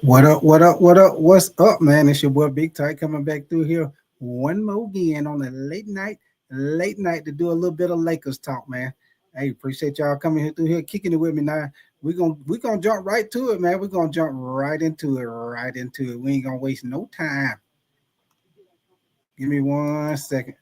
What up? What up? What up? What's up, man? It's your boy Big Ty coming back through here one more again on a late night to do a little bit of Lakers talk, man. Hey, appreciate y'all coming here through here, kicking it with me now. We're gonna jump right to it, man. We're gonna jump right into it. We ain't gonna waste no time. Give me 1 second.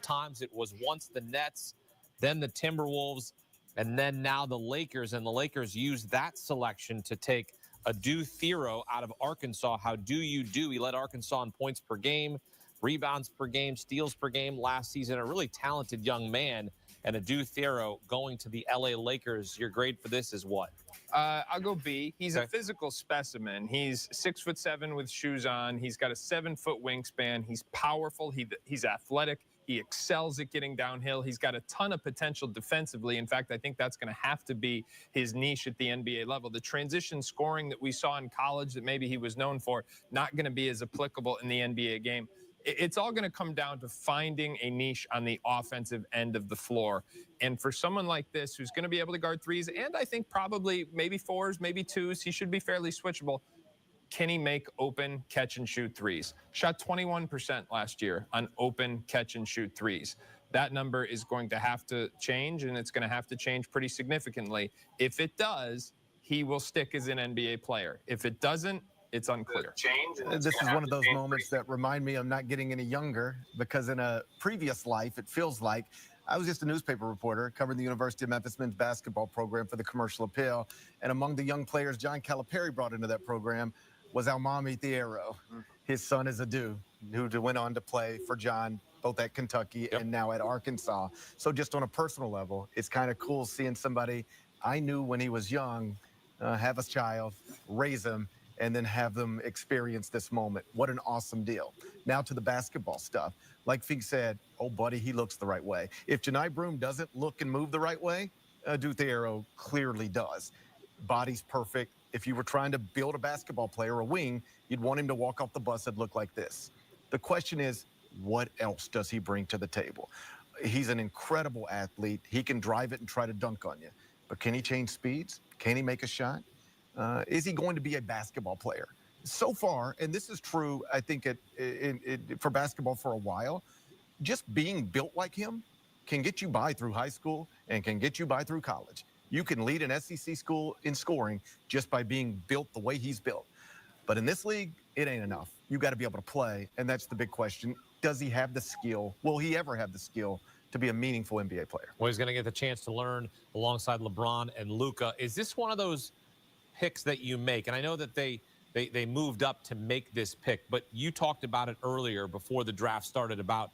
Times it was once the Nets, then the Timberwolves, and then now the Lakers. And the Lakers used that selection to take Adou Thiero out of Arkansas. How do you do? He led Arkansas in points per game, rebounds per game, steals per game last season. A really talented young man. And Adou Thiero going to the LA Lakers. Your grade for this is what? I'll go B. He's a physical specimen. He's 6'7" with shoes on. He's got a 7-foot wingspan. He's powerful. He's athletic. He excels at getting downhill. He's got a ton of potential defensively. In fact, I think that's going to have to be his niche at the NBA level. The transition scoring that we saw in college that maybe he was known for, not going to be as applicable in the NBA game. It's all going to come down to finding a niche on the offensive end of the floor. And for someone like this, who's going to be able to guard threes, and I think probably maybe fours, maybe twos, he should be fairly switchable. Can he make open catch and shoot threes? Shot 21% last year on open catch and shoot threes. That number is going to have to change, and it's going to have to change pretty significantly. If it does, he will stick as an NBA player. If it doesn't, it's unclear. This is one of those moments that remind me I'm not getting any younger, because in a previous life, it feels like I was just a newspaper reporter covering the University of Memphis men's basketball program for the Commercial Appeal. And among the young players John Calipari brought into that program was Adou Thiero. His son is Adou, who went on to play for John, both at Kentucky and now at Arkansas. So just on a personal level, it's kind of cool seeing somebody I knew when he was young, have a child, raise him, and then have them experience this moment. What an awesome deal. Now to the basketball stuff. Like Fig said, oh, buddy, he looks the right way. If Janai Broom doesn't look and move the right way, Adou Thiero clearly does. Body's perfect. If you were trying to build a basketball player, a wing, you'd want him to walk off the bus and look like this. The question is, what else does he bring to the table? He's an incredible athlete. He can drive it and try to dunk on you. But can he change speeds? Can he make a shot? Is he going to be a basketball player? So far, and this is true, I think, for basketball for a while, just being built like him can get you by through high school and can get you by through college. You can lead an SEC school in scoring just by being built the way he's built. But in this league, it ain't enough. You got to be able to play, and that's the big question. Does he have the skill? Will he ever have the skill to be a meaningful NBA player? Well, he's going to get the chance to learn alongside LeBron and Luka. Is this one of those picks that you make? And I know that they moved up to make this pick, but you talked about it earlier before the draft started about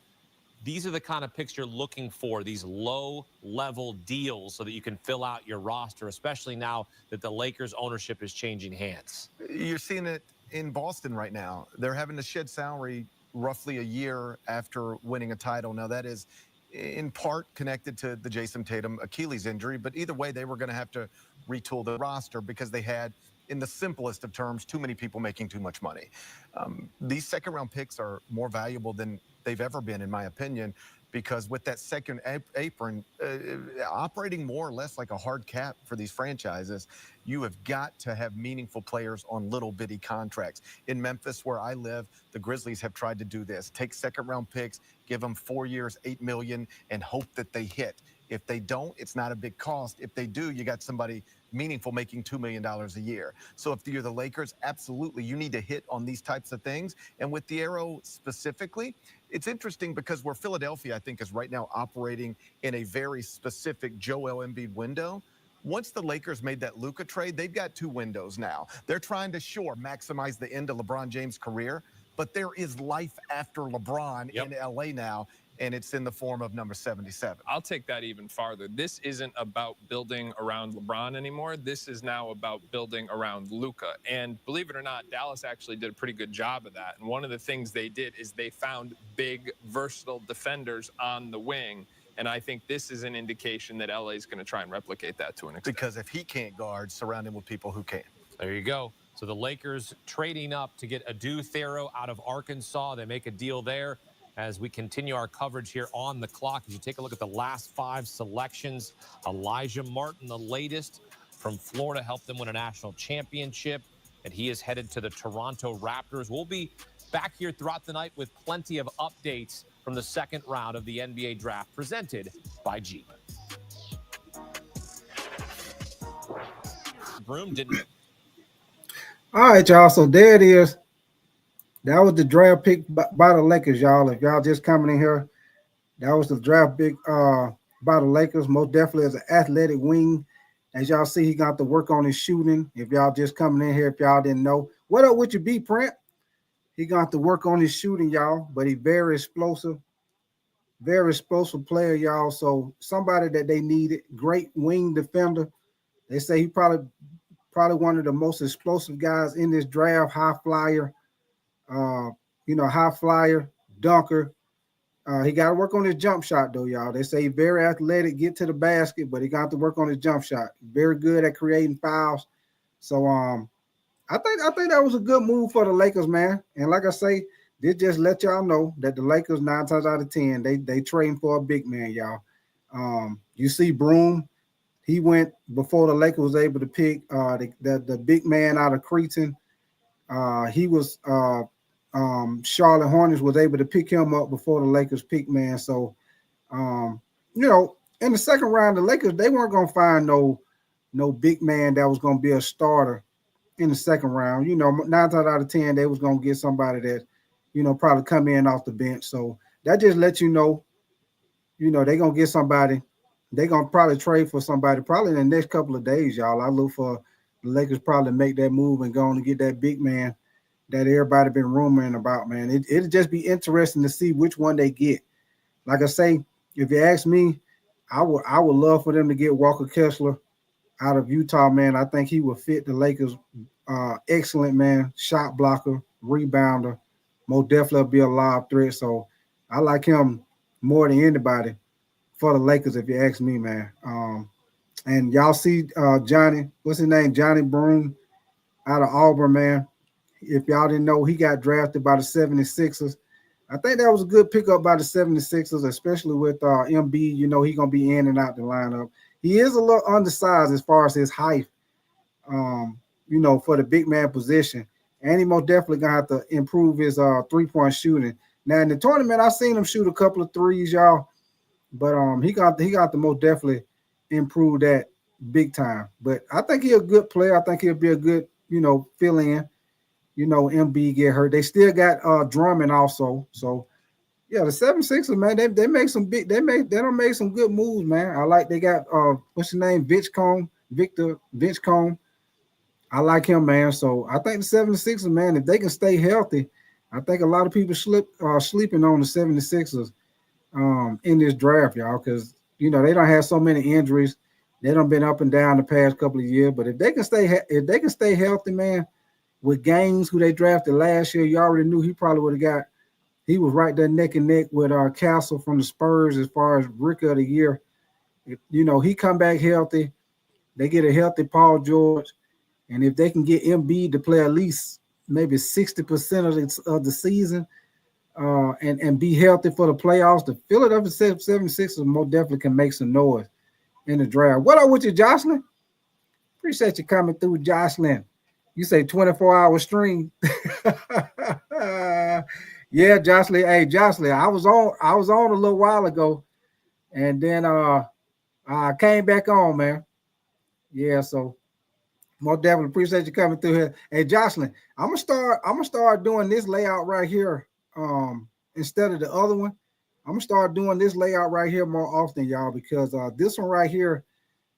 these are the kind of picks you're looking for, these low-level deals so that you can fill out your roster, especially now that the Lakers ownership is changing hands. You're seeing it in Boston right now. They're having to shed salary roughly a year after winning a title. Now, that is in part connected to the Jason Tatum Achilles injury, but either way, they were going to have to retool the roster because they had, in the simplest of terms, too many people making too much money. These second-round picks are more valuable than they've ever been, in my opinion, because with that second apron operating more or less like a hard cap for these franchises, you have got to have meaningful players on little bitty contracts. In Memphis, where I live, the Grizzlies have tried to do this. Take second-round picks, give them 4 years, $8 million, and hope that they hit. If they don't, it's not a big cost. If they do, you got somebody meaningful making $2 million a year. So if you're the Lakers, absolutely, you need to hit on these types of things. And with Thiero specifically, it's interesting because where Philadelphia, I think, is right now operating in a very specific Joel Embiid window. Once the Lakers made that Luka trade, they've got two windows now. They're trying to, maximize the end of LeBron James' career, but there is life after LeBron in LA now, and it's in the form of number 77. I'll take that even farther. This isn't about building around LeBron anymore. This is now about building around Luka. And believe it or not, Dallas actually did a pretty good job of that. And one of the things they did is they found big, versatile defenders on the wing. And I think this is an indication that LA is going to try and replicate that to an extent. Because if he can't guard, surround him with people who can. There you go. So the Lakers trading up to get Adou Thiero out of Arkansas. They make a deal there. As we continue our coverage here on the clock, as you take a look at the last 5 selections, Elijah Martin, the latest from Florida, helped them win a national championship, and he is headed to the Toronto Raptors. We'll be back here throughout the night with plenty of updates from the second round of the NBA draft presented by Jeep. Broom didn't. All right, y'all. So there it is. That was the draft pick by the Lakers, y'all. If y'all just coming in here, that was the draft pick by the Lakers. Most definitely as an athletic wing. As y'all see, he got to work on his shooting. If y'all just coming in here, if y'all didn't know. What up with your B, Print? He got to work on his shooting, y'all. But he very explosive player, y'all. So somebody that they needed. Great wing defender. They say he probably one of the most explosive guys in this draft. High flyer, high flyer, dunker. He got to work on his jump shot, though, y'all. They say he's very athletic, get to the basket, but he got to work on his jump shot. Very good at creating fouls. So I think that was a good move for the Lakers, man. And like I say, this just let y'all know that the Lakers 9 times out of 10 they trading for a big man, y'all. You see Broom. He went before the Lakers was able to pick the big man out of Cretan. He was Charlotte Hornets was able to pick him up before the Lakers picked, man. So, in the second round, the Lakers, they weren't going to find no big man that was going to be a starter in the second round. 9 times out of 10, they was going to get somebody that, probably come in off the bench. So that just lets you know, they're going to get somebody. They're going to probably trade for somebody probably in the next couple of days, y'all. I look for the Lakers probably make that move and go on to get that big man that everybody been rumoring about, man. It'll just be interesting to see which one they get. Like I say, if you ask me, I would love for them to get Walker Kessler out of Utah, man. I think he would fit the Lakers. Excellent, man. Shot blocker, rebounder. Most definitely be a lob threat. So I like him more than anybody for the Lakers, if you ask me, man. And y'all see Johnny, what's his name? Janai Broom out of Auburn, man. If y'all didn't know, he got drafted by the 76ers. I think that was a good pickup by the 76ers, especially with MB. He's going to be in and out the lineup. He is a little undersized as far as his height, for the big man position. And he most definitely going to have to improve his three-point shooting. Now, in the tournament, I've seen him shoot a couple of threes, y'all. But he got to most definitely improve that big time. But I think he's a good player. I think he'll be a good, fill-in. MB get hurt. They still got Drummond also. So yeah, the 76ers, man, they make some big, they don't make some good moves, man. I like they got what's his name? Victor Vichcombe. I like him, man. So I think the 76ers, man, if they can stay healthy, I think a lot of people sleeping on the 76ers in this draft, y'all, because they don't have so many injuries. They don't been up and down the past couple of years. But if they can stay healthy, man. With Gaines, who they drafted last year, you already knew he probably would have he was right there neck and neck with Castle from the Spurs as far as Rookie of the Year. He come back healthy. They get a healthy Paul George. And if they can get Embiid to play at least maybe 60% of the season and be healthy for the playoffs, the Philadelphia 76ers most definitely can make some noise in the draft. What up with you, Jocelyn? Appreciate you coming through, Jocelyn. You say 24-hour stream. Yeah, Jocelyn. Hey, Jocelyn, I was on a little while ago, and then I came back on, man. Yeah, so most definitely appreciate you coming through here. Hey, Jocelyn, I'm gonna start doing this layout right here instead of the other one. I'm gonna start doing this layout right here more often, y'all, because this one right here.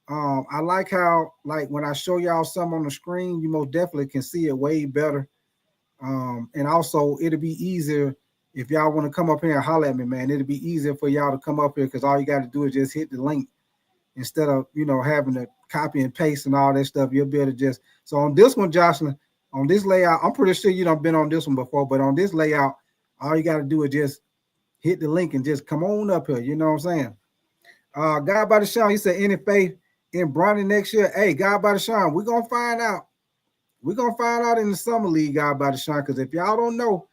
I like how, when I show y'all some on the screen, you most definitely can see it way better. And also, it'll be easier if y'all want to come up here and holler at me, man. It'll be easier for y'all to come up here because all you got to do is just hit the link instead of, having to copy and paste and all that stuff. You'll be able to just. So on this one, Jocelyn, on this layout, I'm pretty sure you done been on this one before, but on this layout, all you got to do is just hit the link and just come on up here. You know what I'm saying? God by the Sean, he said, any faith in Bronny next year? Hey, God by the Sean, we're going to find out. We're going to find out in the summer league, God by the Sean, because if y'all don't know,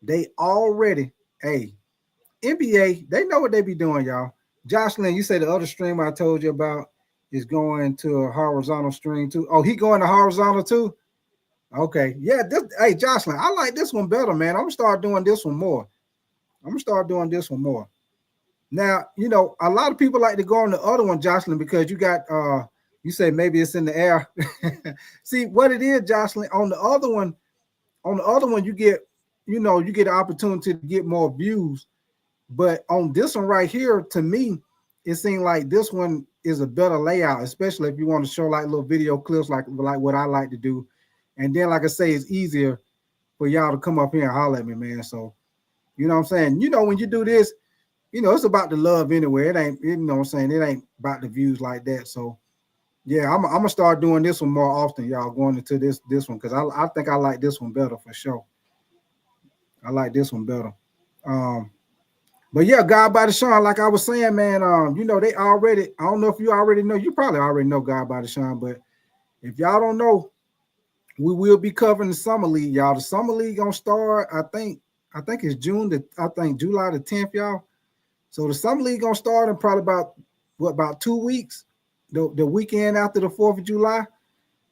they already, NBA, they know what they be doing, y'all. Jocelyn, you say the other stream I told you about is going to a horizontal stream too. Oh, he going to horizontal too? Okay. Yeah, hey, Jocelyn, I like this one better, man. I'm going to start doing this one more. Now, you know, a lot of people like to go on the other one, Jocelyn, because you got you say maybe it's in the air. See what it is, Jocelyn. On the other one, you get, you know, you get an opportunity to get more views. But on this one right here, to me, it seemed like this one is a better layout, especially if you want to show like little video clips, like what I like to do. And then, like I say, it's easier for y'all to come up here and holler at me, man. So, you know what I'm saying? You know, when you do this, you know, it's about the love anyway. It ain't, you know what I'm saying? It ain't about the views like that. So, yeah, I'm gonna start doing this one more often, y'all, going into this one, because I think I like this one better for sure. I like this one better. But yeah, God by the Sean, like I was saying, man, you know, they already, I don't know if you already know, you probably already know God by the Sean, but if y'all don't know, we will be covering the summer league, y'all. The summer league gonna start, I think it's July the 10th, y'all. So the summer league gonna start in probably about 2 weeks, the weekend after the 4th of July.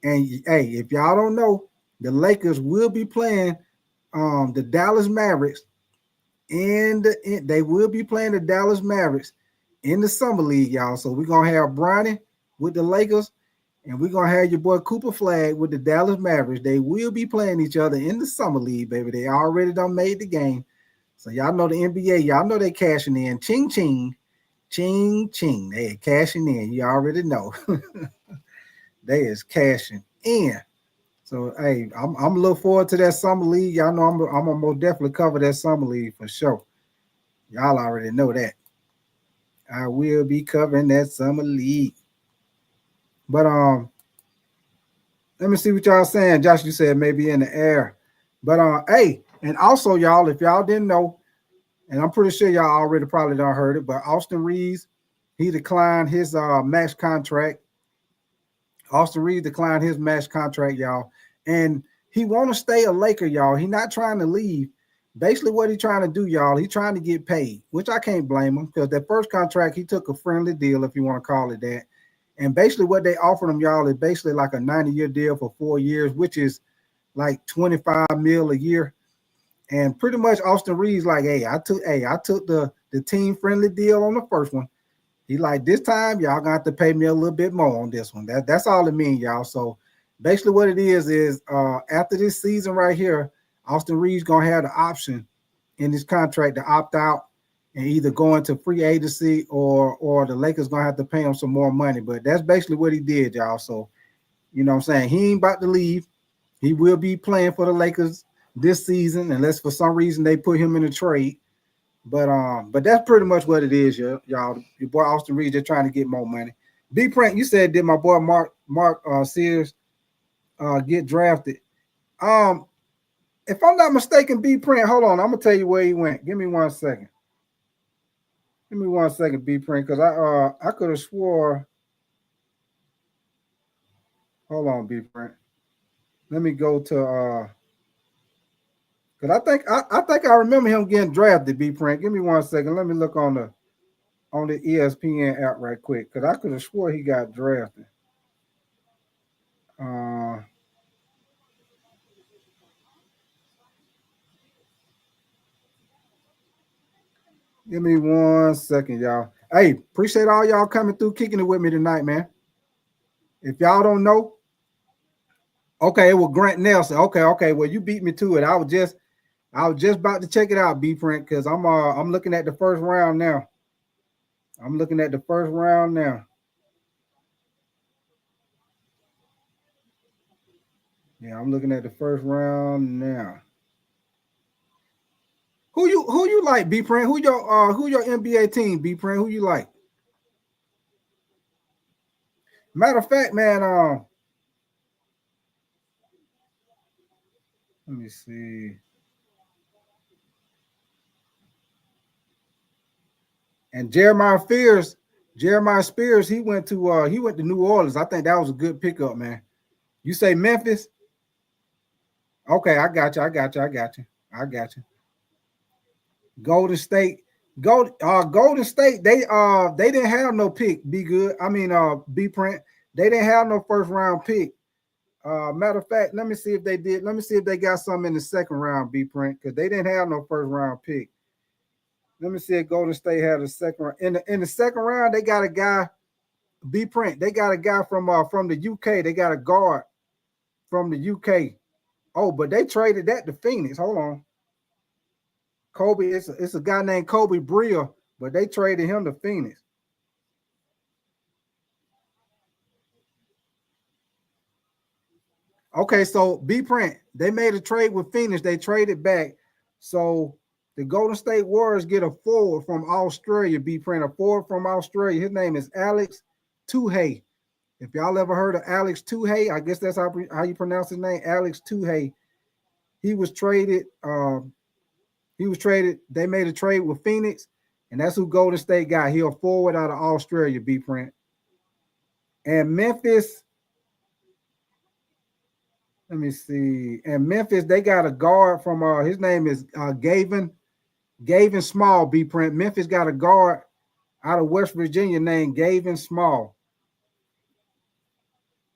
And hey, if y'all don't know, the Lakers will be playing the Dallas Mavericks, and they will be playing the Dallas Mavericks in the summer league, y'all. So we're gonna have Bronny with the Lakers, and we're gonna have your boy Cooper Flag with the Dallas Mavericks. They will be playing each other in the summer league, baby. They already done made the game. So y'all know the NBA, y'all know they cashing in. Ching ching, ching ching. They cashing in. You already know. They is cashing in. So hey, I'm looking forward to that summer league. Y'all know I'm gonna most definitely cover that summer league for sure. Y'all already know that. I will be covering that summer league. But let me see what y'all saying. Josh, you said maybe in the air. But hey, and also y'all, if y'all didn't know, and I'm pretty sure y'all already probably done heard it, but Austin Reeves, he declined his max contract. Austin Reeves declined his max contract, y'all. And he want to stay a Laker, y'all. He not trying to leave. Basically, what he trying to do, y'all, he trying to get paid, which I can't blame him, because that first contract, he took a friendly deal, if you want to call it that. And basically what they offered him, y'all, is basically like a 90-year deal for 4 years, which is like 25 mil a year. And pretty much Austin Reeves like, hey, I took the team friendly deal on the first one. He like, this time y'all gonna have to pay me a little bit more on this one. That's all it means, y'all. So basically what it is after this season right here, Austin Reeves gonna have the option in his contract to opt out and either go into free agency or the Lakers gonna have to pay him some more money. But that's basically what he did, y'all. So, you know what I'm saying? He ain't about to leave. He will be playing for the Lakers this season, unless for some reason they put him in a trade. But that's pretty much what it is, y'all. Your boy Austin Reeves just trying to get more money. B Print, you said, did my boy Mark Sears get drafted? If I'm not mistaken, B Print, hold on, I'm gonna tell you where he went. Give me 1 second. Give me 1 second, B Print, because I could have swore. Hold on, B Print. Let me go to because I think I remember him getting drafted, B Print. Give me 1 second. Let me look on the ESPN app right quick, because I could have swore he got drafted. Give me 1 second, y'all. Hey, appreciate all y'all coming through, kicking it with me tonight, man. If y'all don't know, okay, it was Grant Nelson. Okay. Well, you beat me to it. I was just about to check it out, B Print, because I'm looking at the first round now. Yeah, I'm looking at the first round now. Who you like, B Print? Who your NBA team, B Print? Who you like? Matter of fact, man, let me see. And Jeremiah Spears, he went to New Orleans. I think that was a good pickup, man. You say Memphis? Okay, I got you. Golden State. Golden State, they didn't have no pick. Be good. I mean, B print. They didn't have no first round pick. Matter of fact, let me see if they did. Let me see if they got something in the second round. B print, because they didn't have no first round pick. Let me see if Golden State had a second round. In the second round, they got a guy. B print. They got a guy from the UK. They got a guard from the UK. Oh, but they traded that to Phoenix. Hold on. Kobe, it's a guy named Kobe Bria, but they traded him to Phoenix. Okay, so B print, they made a trade with Phoenix. They traded back. So the Golden State Warriors get a forward from Australia, B print, a forward from Australia. His name is Alex Tuhey. If y'all ever heard of Alex Tuhey, I guess that's how you pronounce his name, Alex Tuhey. He was traded. They made a trade with Phoenix, and that's who Golden State got. He'll forward out of Australia, B print. And Memphis, let me see. And Memphis, they got a guard from his name is Gavin Small, B print. Memphis got a guard out of West Virginia named Gavin Small.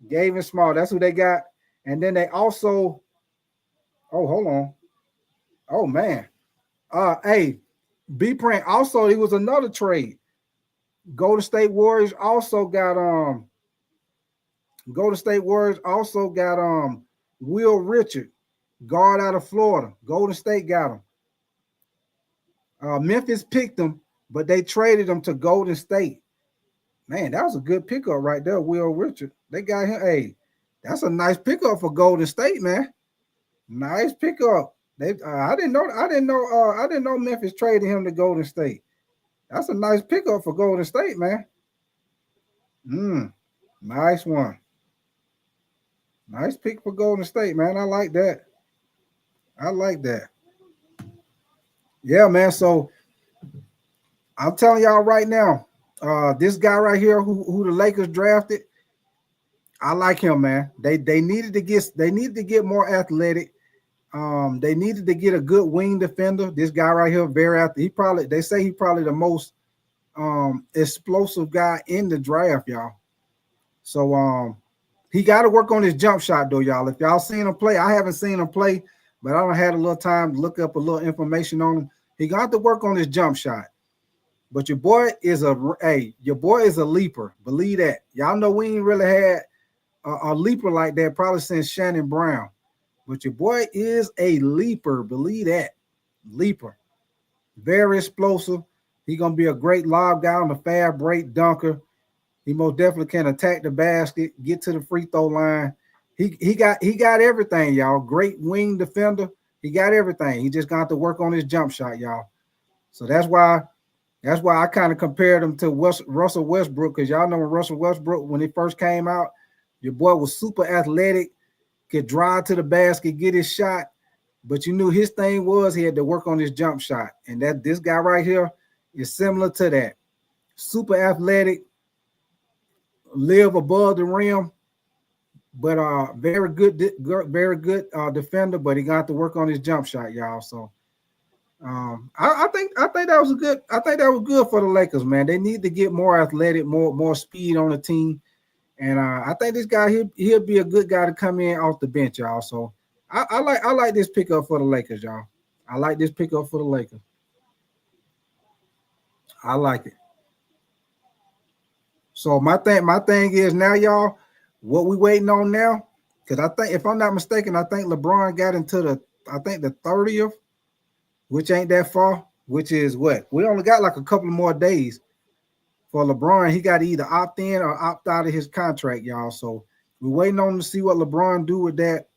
Gavin Small, that's who they got. And then they also, oh, hold on. Oh man. Hey, B print also, it was another trade. Golden State Warriors also got Will Richard, guard out of Florida. Golden State got him. Memphis picked him, but they traded him to Golden State. Man, that was a good pickup right there, Will Richard. They got him. Hey, that's a nice pickup for Golden State, man. Nice pickup. I didn't know Memphis traded him to Golden State. That's a nice pickup for Golden State, man. Nice one. Nice pick for Golden State, man. I like that. Yeah, man. So I'm telling y'all right now, this guy right here who the Lakers drafted, I like him, man. They needed to get more athletic. They needed to get a good wing defender. This guy right here, very athletic. They say he's probably the most explosive guy in the draft, y'all. So he got to work on his jump shot, though, y'all. If y'all seen him play, I haven't seen him play, but I don't had a little time to look up a little information on him. He got to work on his jump shot. But your boy is a leaper. Believe that. Y'all know we ain't really had a leaper like that probably since Shannon Brown. But your boy is a leaper. Believe that. Leaper. Very explosive. He's going to be a great lob guy on the fast break dunker. He most definitely can attack the basket, get to the free throw line. He got everything, y'all. Great wing defender. He got everything. He just got to work on his jump shot, y'all. So that's why I kind of compared him to Russell Westbrook, because y'all know when Russell Westbrook, when he first came out, your boy was super athletic, could drive to the basket, get his shot, but you knew his thing was he had to work on his jump shot. And that this guy right here is similar to that. Super athletic, live above the rim, but very good defender, but he got to work on his jump shot, y'all. So I think that was good for the Lakers, man. They need to get more athletic, more speed on the team. And I think this guy he'll be a good guy to come in off the bench, y'all. So I like this pickup for the Lakers, y'all. I like this pickup for the Lakers. I like it. So my thing is now, y'all, what we waiting on now? Because I think, if I'm not mistaken, I think LeBron got into the 30th, which ain't that far. Which is what? We only got like a couple more days for LeBron. He got to either opt in or opt out of his contract, y'all. So we're waiting on to see what LeBron do with that,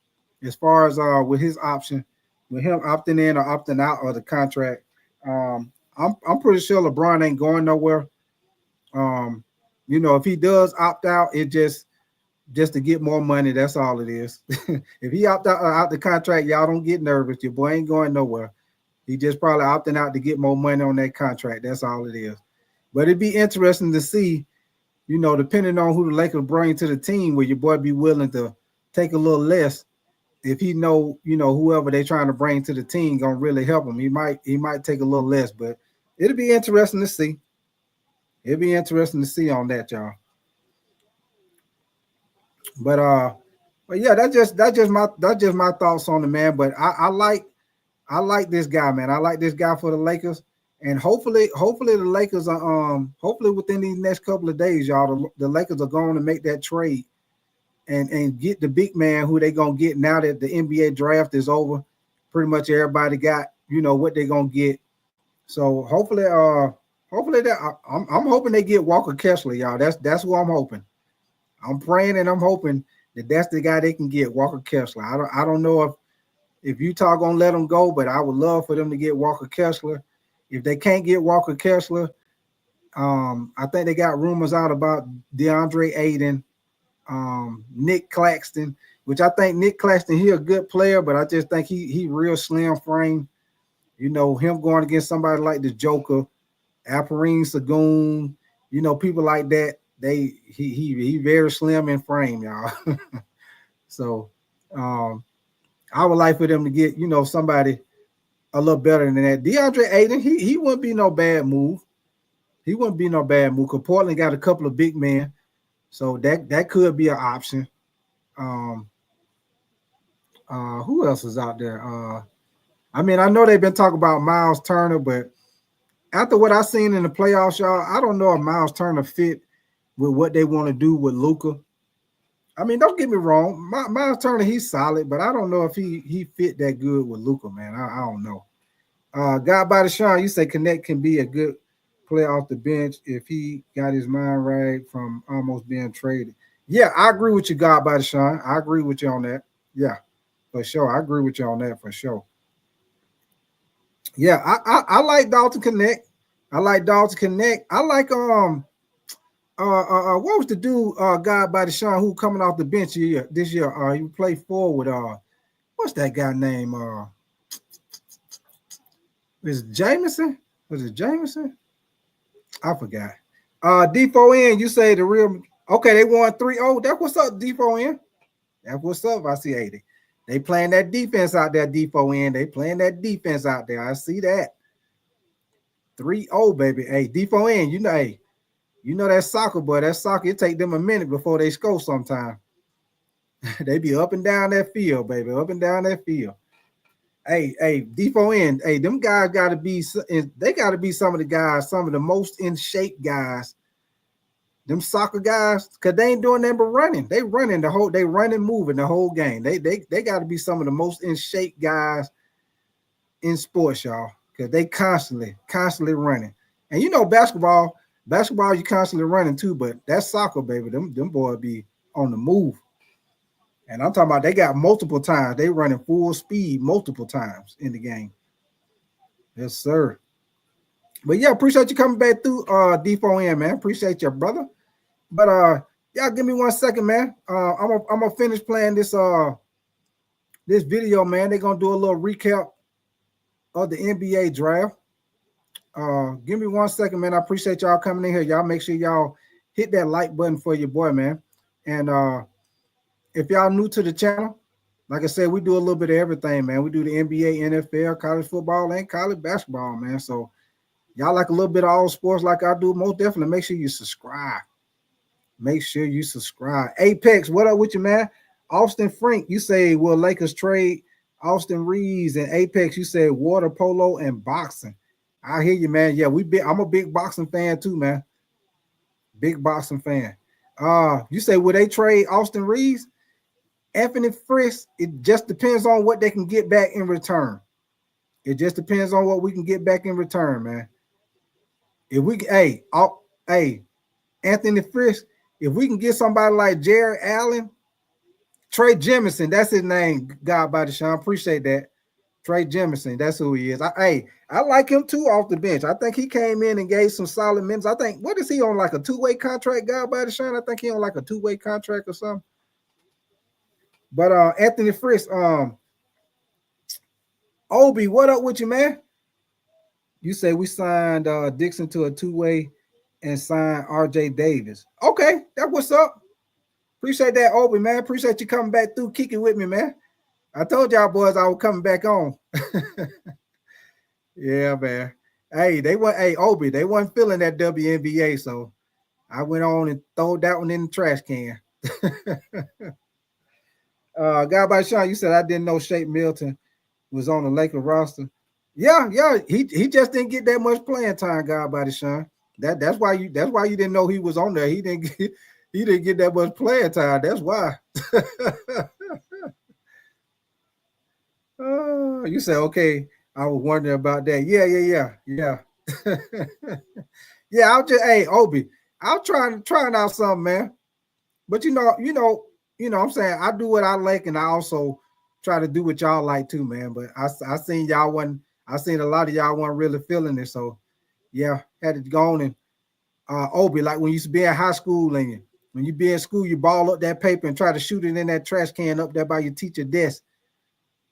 as far as with his option, with him opting in or opting out of the contract. I'm pretty sure LeBron ain't going nowhere. If he does opt out, it just to get more money. That's all it is. If he opt out the contract, y'all don't get nervous. Your boy ain't going nowhere. He just probably opting out to get more money on that contract. That's all it is. But it'd be interesting to see, depending on who the Lakers bring to the team, will your boy be willing to take a little less if he know, whoever they trying to bring to the team gonna really help him. He might take a little less, but it'll be interesting to see. It'll be interesting to see on that, y'all. But yeah, that's just my thoughts on the man. But I like this guy, man. I like this guy for the Lakers, and hopefully the Lakers are hopefully within these next couple of days, y'all, the Lakers are going to make that trade and get the big man who they gonna get now that the NBA draft is over. Pretty much everybody got what they gonna get. So hopefully that I'm hoping they get Walker Kessler, y'all. That's who I'm hoping. I'm praying and I'm hoping that that's the guy they can get, Walker Kessler. I don't know if Utah gonna let him go, but I would love for them to get Walker Kessler. If they can't get Walker Kessler, I think they got rumors out about DeAndre Ayton, Nick Claxton, which I think Nick Claxton, he a good player, but I just think he real slim frame. Him going against somebody like the Joker, Alperen Sengun, people like that. He very slim in frame, y'all. So I would like for them to get, somebody a little better than that. DeAndre Ayton, he wouldn't be no bad move. He wouldn't be no bad move because Portland got a couple of big men. So that could be an option. Who else is out there? I know they've been talking about Miles Turner, but after what I've seen in the playoffs, y'all, I don't know if Miles Turner fit with what they want to do with Luka. Don't get me wrong. Miles Turner, he's solid, but I don't know if he fit that good with Luka, man. I don't know. God by the Sean, you say Connect can be a good player off the bench if he got his mind right from almost being traded. Yeah, I agree with you, God by the Sean. I agree with you on that. Yeah, for sure. I agree with you on that for sure. Yeah, I like Dalton Connect. I like Dalton Connect. I like what was the dude God by the Sean who coming off the bench this year? He played forward. What's that guy name? Is Jameson? Was it Jameson? I forgot. D4N, you say the real okay, they won 3-0. That's what's up, D4N. That's what's up. I see 80. They playing that defense out there, D4N. They playing that defense out there. I see that. 3-0, baby. Hey, D4N, you know that soccer, boy. That soccer, it take them a minute before they score sometime. They be up and down that field, baby. Up and down that field. Hey, D4N, hey, them guys got to be, they got to be some of the most in shape guys. Them soccer guys, because they ain't doing nothing but running. They running moving the whole game. They got to be some of the most in shape guys in sports, y'all, because they constantly running. And basketball, you constantly running too, but that's soccer, baby. Them boys be on the move. And I'm talking about they got multiple times. They running full speed multiple times in the game. Yes, sir. But yeah, appreciate you coming back through D4N, man. Appreciate you, brother. But y'all give me 1 second, man. I'm gonna finish playing this video, man. They're gonna do a little recap of the NBA draft. Give me 1 second, man. I appreciate y'all coming in here. Y'all make sure y'all hit that like button for your boy, man. And if y'all new to the channel, like I said, we do a little bit of everything, man. We do the NBA, NFL, college football, and college basketball, man. So y'all like a little bit of all sports like I do, most definitely make sure you subscribe. Make sure you subscribe. Apex, what up with you, man? Austin Frank, you say, will Lakers trade Austin Reeves? And Apex, you say water polo and boxing. I hear you, man. Yeah, I'm a big boxing fan too, man. Big boxing fan. You say, will they trade Austin Reeves? Anthony Frisk, it just depends on what they can get back in return. It just depends on what we can get back in return, man. If we, Anthony Frisk, if we can get somebody like Jared Allen, Trey Jemison, that's his name, God by the Sean. Appreciate that. Trey Jemison, that's who he is. I like him too off the bench. I think he came in and gave some solid minutes. I think, what is he on, like a two-way contract, God by the Sean? I think he on like a two-way contract or something. But Anthony Frisk, Obi, what up with you, man? You say we signed Dixon to a two-way and signed RJ Davis. Okay, that's what's up. Appreciate that, Obi, man. Appreciate you coming back through, kicking with me, man. I told y'all boys I was coming back on. Yeah, man. Hey, Obi, they wasn't feeling that WNBA, so I went on and threw that one in the trash can. Guy by Sean, you said I didn't know Shake Milton was on the Lakers roster. Yeah, he just didn't get that much playing time, guy by the Sean. That's why you didn't know he was on there. He didn't get that much playing time. That's why. You said okay. I was wondering about that. Yeah. Yeah, I'll just hey Obi, I'll trying out something, man. But what I'm saying, I do what I like, and I also try to do what y'all like too, man. But I seen y'all wasn't. I seen a lot of y'all wasn't really feeling it, so yeah, had to go on and Obi, like when you used to be in high school and when you be in school, you ball up that paper and try to shoot it in that trash can up there by your teacher desk.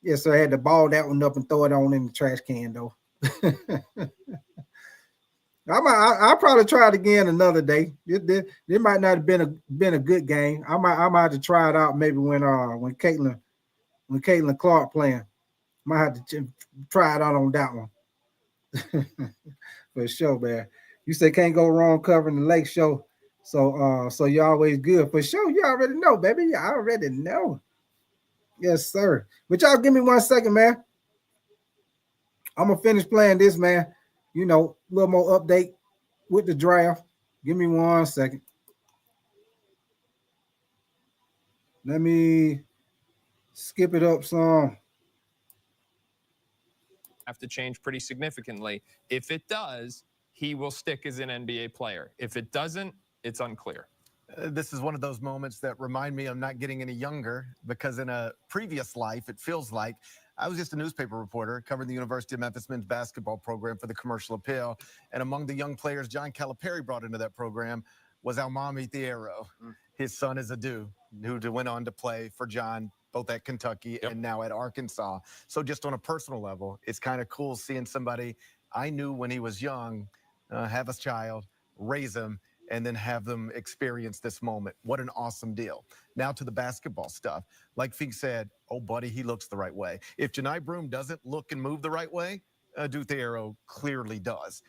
Yes, sir. I had to ball that one up and throw it on in the trash can though. I'll probably try it again another day. It might not have been a good game. I might have to try it out maybe when Caitlin Clark playing. Might have to try it out on that one. For sure, man. You say can't go wrong covering the lake show. So you're always good. For sure. You already know, baby. You already know. Yes, sir. But y'all give me 1 second, man. I'm gonna finish playing this, man. A little more update with the draft. Give me 1 second. Let me skip it up some. Have to change pretty significantly. If it does, he will stick as an NBA player. If it doesn't, it's unclear. This is one of those moments that remind me I'm not getting any younger because in a previous life, it feels like I was just a newspaper reporter covering the University of Memphis men's basketball program for the Commercial Appeal. And among the young players John Calipari brought into that program was Adou Thiero. His son is Adou, who went on to play for John both at Kentucky and now at Arkansas. So just on a personal level, it's kind of cool seeing somebody I knew when he was young, have a child, raise him, and then have them experience this moment. What an awesome deal. Now to the basketball stuff. Like Fink said, oh, buddy, he looks the right way. If Janai Broom doesn't look and move the right way, Adou Thiero clearly does.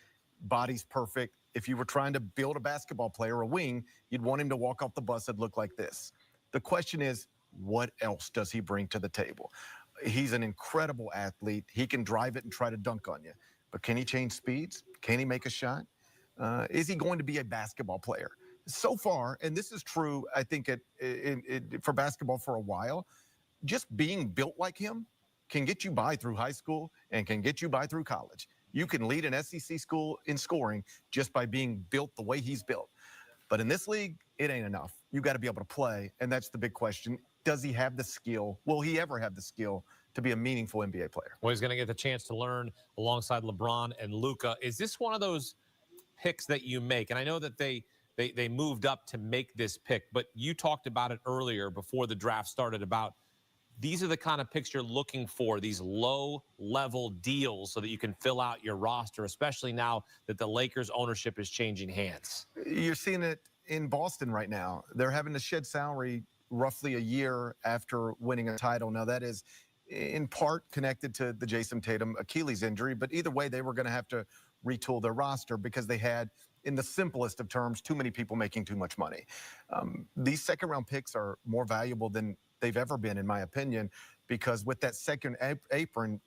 Body's perfect. If you were trying to build a basketball player, a wing, you'd want him to walk off the bus and look like this. The question is, what else does he bring to the table? He's an incredible athlete. He can drive it and try to dunk on you. But can he change speeds? Can he make a shot? Is he going to be a basketball player? So far, and this is true, I think, for basketball for a while, just being built like him can get you by through high school and can get you by through college. You can lead an SEC school in scoring just by being built the way he's built. But in this league, it ain't enough. You got to be able to play, and that's the big question. Does he have the skill? Will he ever have the skill to be a meaningful NBA player? Well, he's going to get the chance to learn alongside LeBron and Luka. Is this one of those picks that you make? And I know that they moved up to make this pick, but you talked about it earlier before the draft started about these are the kind of picks you're looking for, these low-level deals so that you can fill out your roster, especially now that the Lakers ownership is changing hands. You're seeing it in Boston right now. They're having to shed salary roughly a year after winning a title. Now, that is in part connected to the Jason Tatum Achilles injury, but either way, they were going to have to retool their roster because they had, in the simplest of terms, too many people making too much money. These second-round picks are more valuable than they've ever been, in my opinion, because with that second apron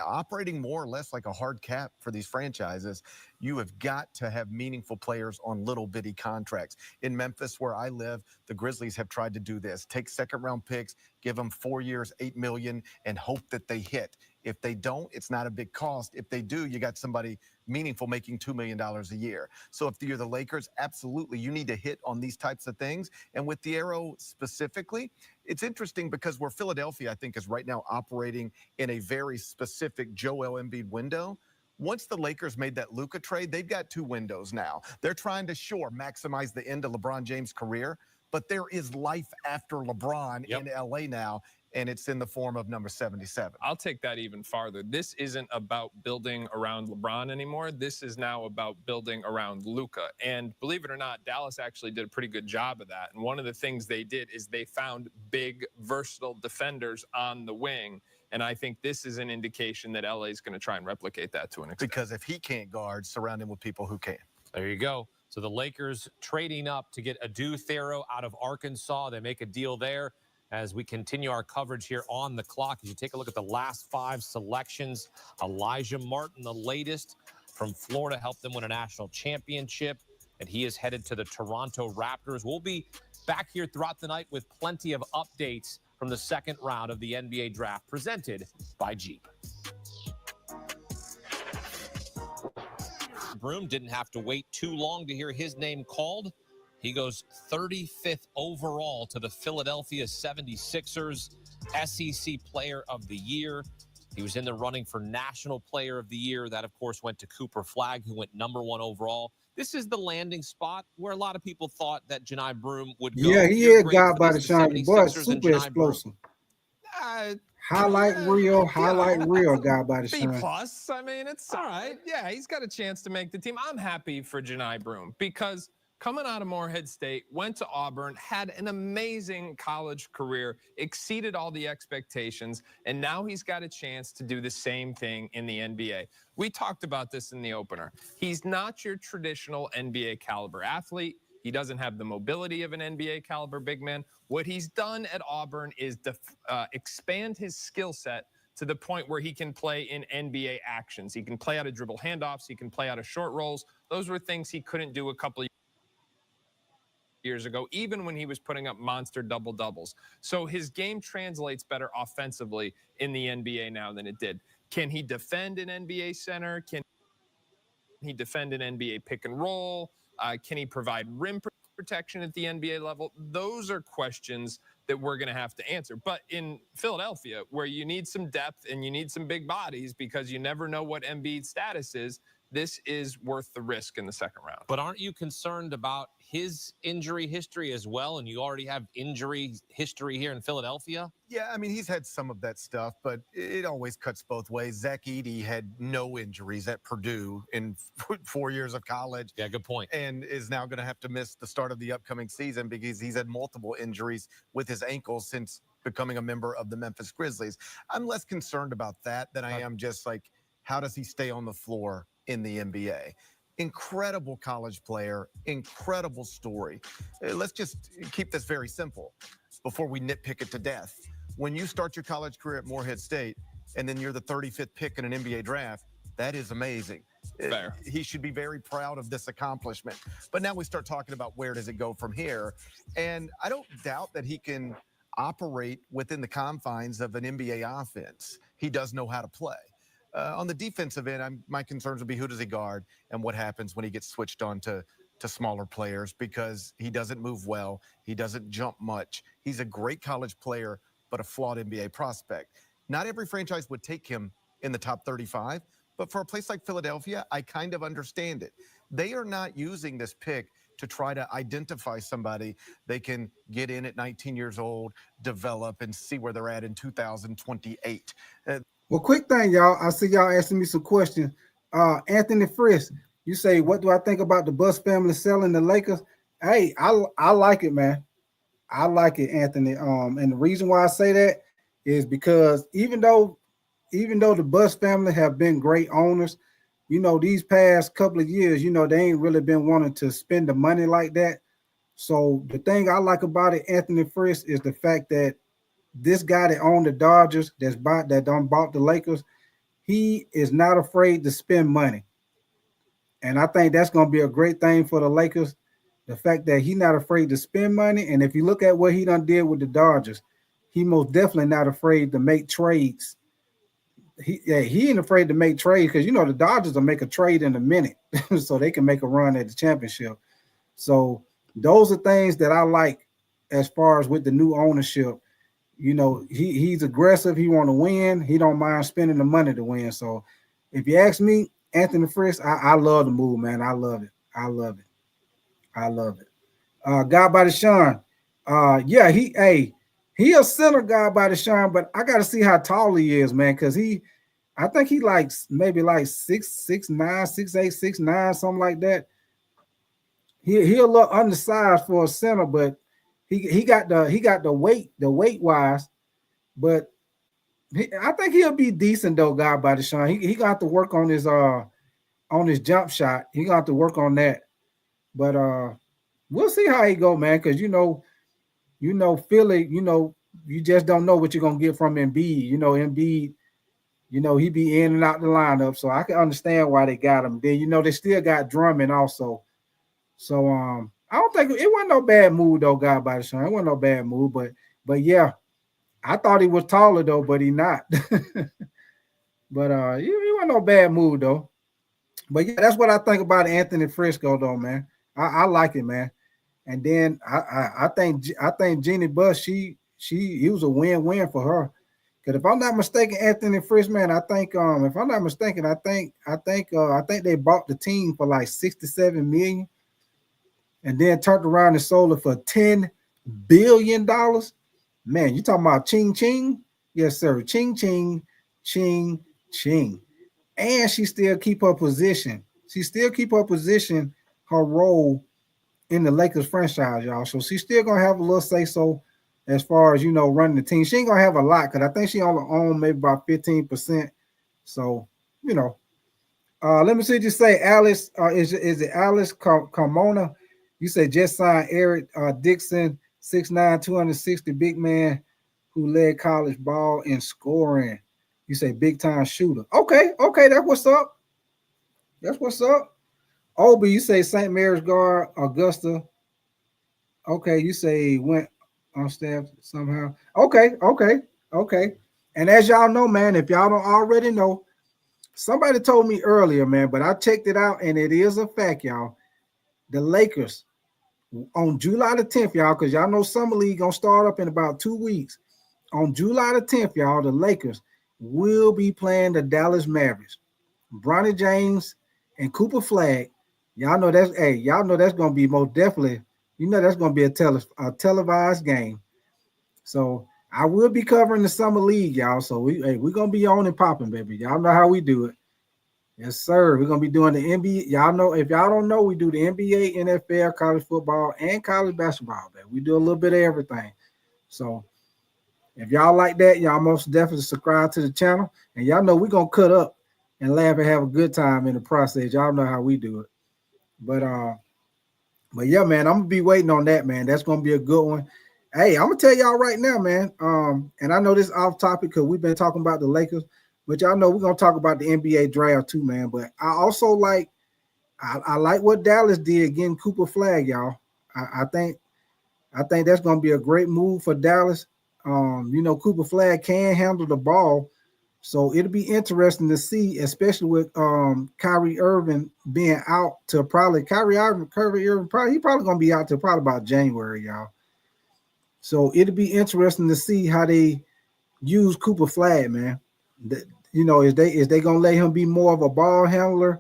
operating more or less like a hard cap for these franchises, you have got to have meaningful players on little bitty contracts. In Memphis, where I live, the Grizzlies have tried to do this. Take second-round picks, give them 4 years, $8 million, and hope that they hit. If they don't, it's not a big cost. If they do, you got somebody meaningful making $2 million a year. So if you're the Lakers, absolutely, you need to hit on these types of things. And with Thiero specifically, it's interesting because where Philadelphia, I think, is right now operating in a very specific Joel Embiid window. Once the Lakers made that Luka trade, they've got 2 windows now. They're trying to, maximize the end of LeBron James' career, but there is life after LeBron in LA now, and it's in the form of number 77. I'll take that even farther. This isn't about building around LeBron anymore. This is now about building around Luka. And believe it or not, Dallas actually did a pretty good job of that. And one of the things they did is they found big, versatile defenders on the wing And I think this is an indication that LA is going to try and replicate that to an extent. Because if he can't guard, surround him with people who can. There you go. So the Lakers trading up to get Adou Thiero out of Arkansas. They make a deal there as we continue our coverage here on the clock. As you take a look at the last 5 selections, Elijah Martin, the latest from Florida, helped them win a national championship, and he is headed to the Toronto Raptors. We'll be back here throughout the night with plenty of updates from the second round of the NBA draft presented by Jeep. Broom didn't have to wait too long to hear his name called. He goes 35th overall to the Philadelphia 76ers, SEC Player of the Year. He was in the running for National Player of the Year. That, of course, went to Cooper Flagg, who went #1 overall. This is the landing spot where a lot of people thought that Janai Broom would go. Yeah, he is God by the shine. Boy, super explosive. Highlight reel, God by the shine. B+. I mean, it's all right. Yeah, he's got a chance to make the team. I'm happy for Janai Broom because coming out of Morehead State, went to Auburn, had an amazing college career, exceeded all the expectations, and now he's got a chance to do the same thing in the NBA. We talked about this in the opener. He's not your traditional NBA caliber athlete. He doesn't have the mobility of an NBA caliber big man. What he's done at Auburn is expand his skill set to the point where he can play in NBA actions. He can play out of dribble handoffs. He can play out of short rolls. Those were things he couldn't do a couple of years ago, even when he was putting up monster double-doubles. So his game translates better offensively in the NBA now than it did. Can he defend an NBA center? Can he defend an NBA pick and roll? Can he provide rim protection at the NBA level? Those are questions that we're going to have to answer. But in Philadelphia, where you need some depth and you need some big bodies because you never know what Embiid's status is, this is worth the risk in the second round. But aren't you concerned about his injury history as well? And you already have injury history here in Philadelphia? Yeah, I mean, he's had some of that stuff, but it always cuts both ways. Zach Edey had no injuries at Purdue in 4 years of college. Yeah, good point. And is now going to have to miss the start of the upcoming season because he's had multiple injuries with his ankles since becoming a member of the Memphis Grizzlies. I'm less concerned about that than I am just like, how does he stay on the floor in the NBA? Incredible college player, incredible story. Let's just keep this very simple before we nitpick it to death. When you start your college career at Morehead State and then you're the 35th pick in an NBA draft, that is amazing. Fair. He should be very proud of this accomplishment. But now we start talking about where does it go from here? And I don't doubt that he can operate within the confines of an NBA offense. He does know how to play. On the defensive end, my concerns would be who does he guard and what happens when he gets switched on to smaller players because he doesn't move well. He doesn't jump much. He's a great college player, but a flawed NBA prospect. Not every franchise would take him in the top 35, but for a place like Philadelphia, I kind of understand it. They are not using this pick to try to identify somebody they can get in at 19 years old, develop, and see where they're at in 2028. Well, quick thing, y'all. I see y'all asking me some questions. Anthony Frisk, you say, what do I think about the Buss family selling the Lakers? Hey, I like it, man. I like it, Anthony. And the reason why I say that is because even though the Buss family have been great owners, you know, these past couple of years, you know, they ain't really been wanting to spend the money like that. So the thing I like about it, Anthony Frisk, is the fact that this guy that owned the Dodgers, that bought the Lakers, he is not afraid to spend money. And I think that's going to be a great thing for the Lakers, the fact that he's not afraid to spend money. And if you look at what he done did with the Dodgers, he most definitely not afraid to make trades. He ain't afraid to make trades because, you know, the Dodgers will make a trade in a minute so they can make a run at the championship. So those are things that I like as far as with the new ownership. You know, he's aggressive. He want to win. He don't mind spending the money to win. So if you ask me, Anthony Frisk, I love the move, man. I love it. I love it. I love it. God by the Shine. Yeah, he a center guy by the Shine, but I got to see how tall he is, man, because I think he maybe 6'9", 6'8", 6'9", something like that. He a little undersized for a center, but he got the weight wise, but I think he'll be decent though, God by the Sean. He got to work on his jump shot. He got to work on that. But we'll see how he go, man. Because Philly, you just don't know what you're gonna get from Embiid. Embiid, he be in and out the lineup, so I can understand why they got him. Then they still got Drummond also. So I don't think it wasn't no bad move though, God by the Sean. It wasn't no bad move, but yeah, I thought he was taller though, but he not. But he wasn't no bad move though. But yeah, that's what I think about Anthony Frisco though, man. I like it, man. And then I think Jeannie Buss, he was a win-win for her. Because if I'm not mistaken, Anthony Frisco, man, I think if I'm not mistaken, I think they bought the team for like $67 million and then turned around and sold it for $10 billion. Man, you talking about ching ching? Yes, sir. Ching ching, ching ching. And she still keep her position. She still keep her position, her role in the Lakers franchise, y'all. So she's still gonna have a little say so as far as running the team. She ain't gonna have a lot because I think she only own maybe about 15%. So let me see what you say, Alice. Is it Alice Carmona? You say just signed Eric Dixon, 6'9", 260, big man who led college ball in scoring. You say big time shooter. Okay, that's what's up. That's what's up. Obi, you say St. Mary's guard, Augusta. Okay, you say went on staff somehow. Okay. And as y'all know, man, if y'all don't already know, somebody told me earlier, man, but I checked it out and it is a fact, y'all. The Lakers on July the 10th, y'all, because y'all know Summer League gonna start up in about 2 weeks. On July the 10th, y'all, the Lakers will be playing the Dallas Mavericks. Bronny James and Cooper Flag. Y'all know that's gonna be most definitely. That's gonna be a televised game. So I will be covering the summer league, y'all. So we're gonna be on and popping, baby. Y'all know how we do it. Yes, sir. We're gonna be doing the NBA. Y'all know, if y'all don't know, we do the NBA, NFL, college football, and college basketball, baby. We do a little bit of everything. So if y'all like that, y'all most definitely subscribe to the channel. And y'all know we're gonna cut up and laugh and have a good time in the process. Y'all know how we do it. But yeah, man, I'm gonna be waiting on that, man. That's gonna be a good one. Hey, I'm gonna tell y'all right now, man. And I know this is off topic because we've been talking about the Lakers, but y'all know we're gonna talk about the NBA draft too, man. But I also like what Dallas did getting Cooper Flag, y'all. I think that's gonna be a great move for Dallas. Cooper Flag can handle the ball. So it'll be interesting to see, especially with Kyrie Irving being out to probably Kyrie Irving probably gonna be out to probably about January, y'all. So it'll be interesting to see how they use Cooper Flag, man. Is they gonna let him be more of a ball handler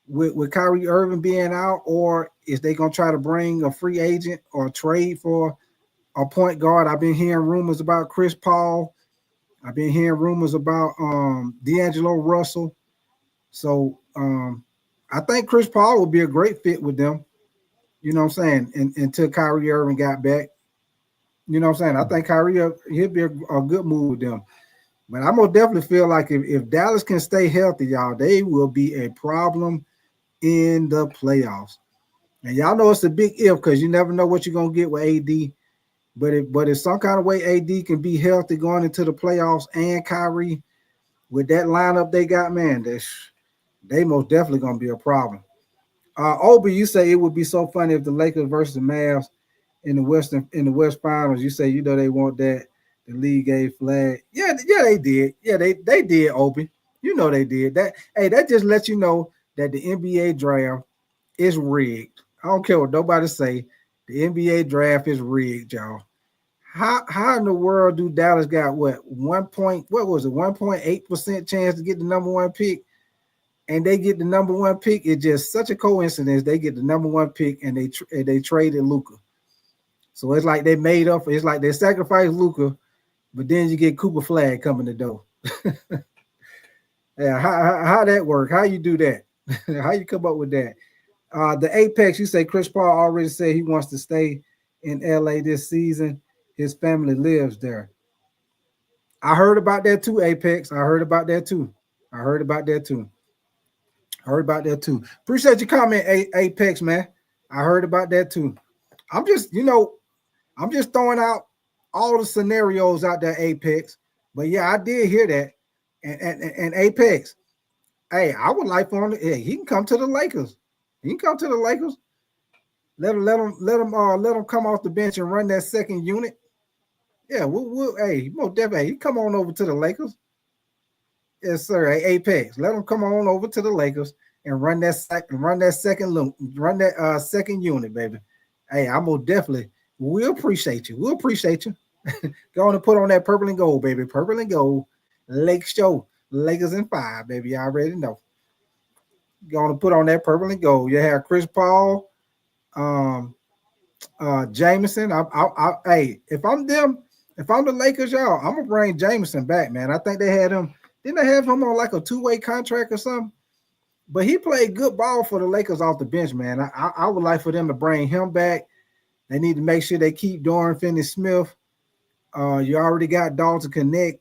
with Kyrie Irving being out, or is they gonna try to bring a free agent or trade for a point guard? I've been hearing rumors about Chris Paul. I've been hearing rumors about D'Angelo Russell. So I think Chris Paul would be a great fit with them. You know what I'm saying? Until Kyrie Irving got back. You know what I'm saying? I think Kyrie, he'll be a good move with them. But I'm gonna definitely feel like if Dallas can stay healthy, y'all, they will be a problem in the playoffs. And y'all know it's a big if because you never know what you're gonna get with AD. But if some kind of way AD can be healthy going into the playoffs and Kyrie with that lineup they got, man, they most definitely gonna be a problem. Obi, you say it would be so funny if the Lakers versus the Mavs in the West Finals. You say they want that. The league gave flag. Yeah, they did. Yeah, they did, Obi. They did that. Hey, that just lets you know that the NBA draft is rigged. I don't care what nobody say. The NBA draft is rigged, y'all. How in the world do Dallas got what 1.8% chance to get the number one pick, and they get the number one pick? It's just such a coincidence. They get the number one pick and they traded Luka. So it's like they made up. It's like they sacrificed Luka, but then you get Cooper Flag coming the door. Yeah, how that work? How you do that? How you come up with that? The Apex, you say Chris Paul already said he wants to stay in LA this season. His family lives there. I heard about that too, Apex. I heard about that too. Appreciate your comment, Apex, man. I heard about that too. I'm just, I'm just throwing out all the scenarios out there, Apex. But yeah, I did hear that. And Apex, hey, I would like for him to, hey, he can come to the Lakers. He can come to the Lakers. Let him come off the bench and run that second unit. Yeah, hey, most definitely, he come on over to the Lakers. Yes, sir. Hey, Apex, let him come on over to the Lakers and run that second unit, baby. Hey, I'm gonna definitely. We appreciate you. We'll appreciate you. Go on and put on that purple and gold, baby. Purple and gold. Lake Show. Lakers in 5, baby. You already know. Go on and put on that purple and gold. You have Chris Paul, Jameson. Hey, if I'm the Lakers, y'all, I'm gonna bring Jameson back, man. I think they had him. Didn't they have him on like a 2-way contract or something? But he played good ball for the Lakers off the bench, man. I would like for them to bring him back. They need to make sure they keep Dorian Finney-Smith. You already got Dalton Connect.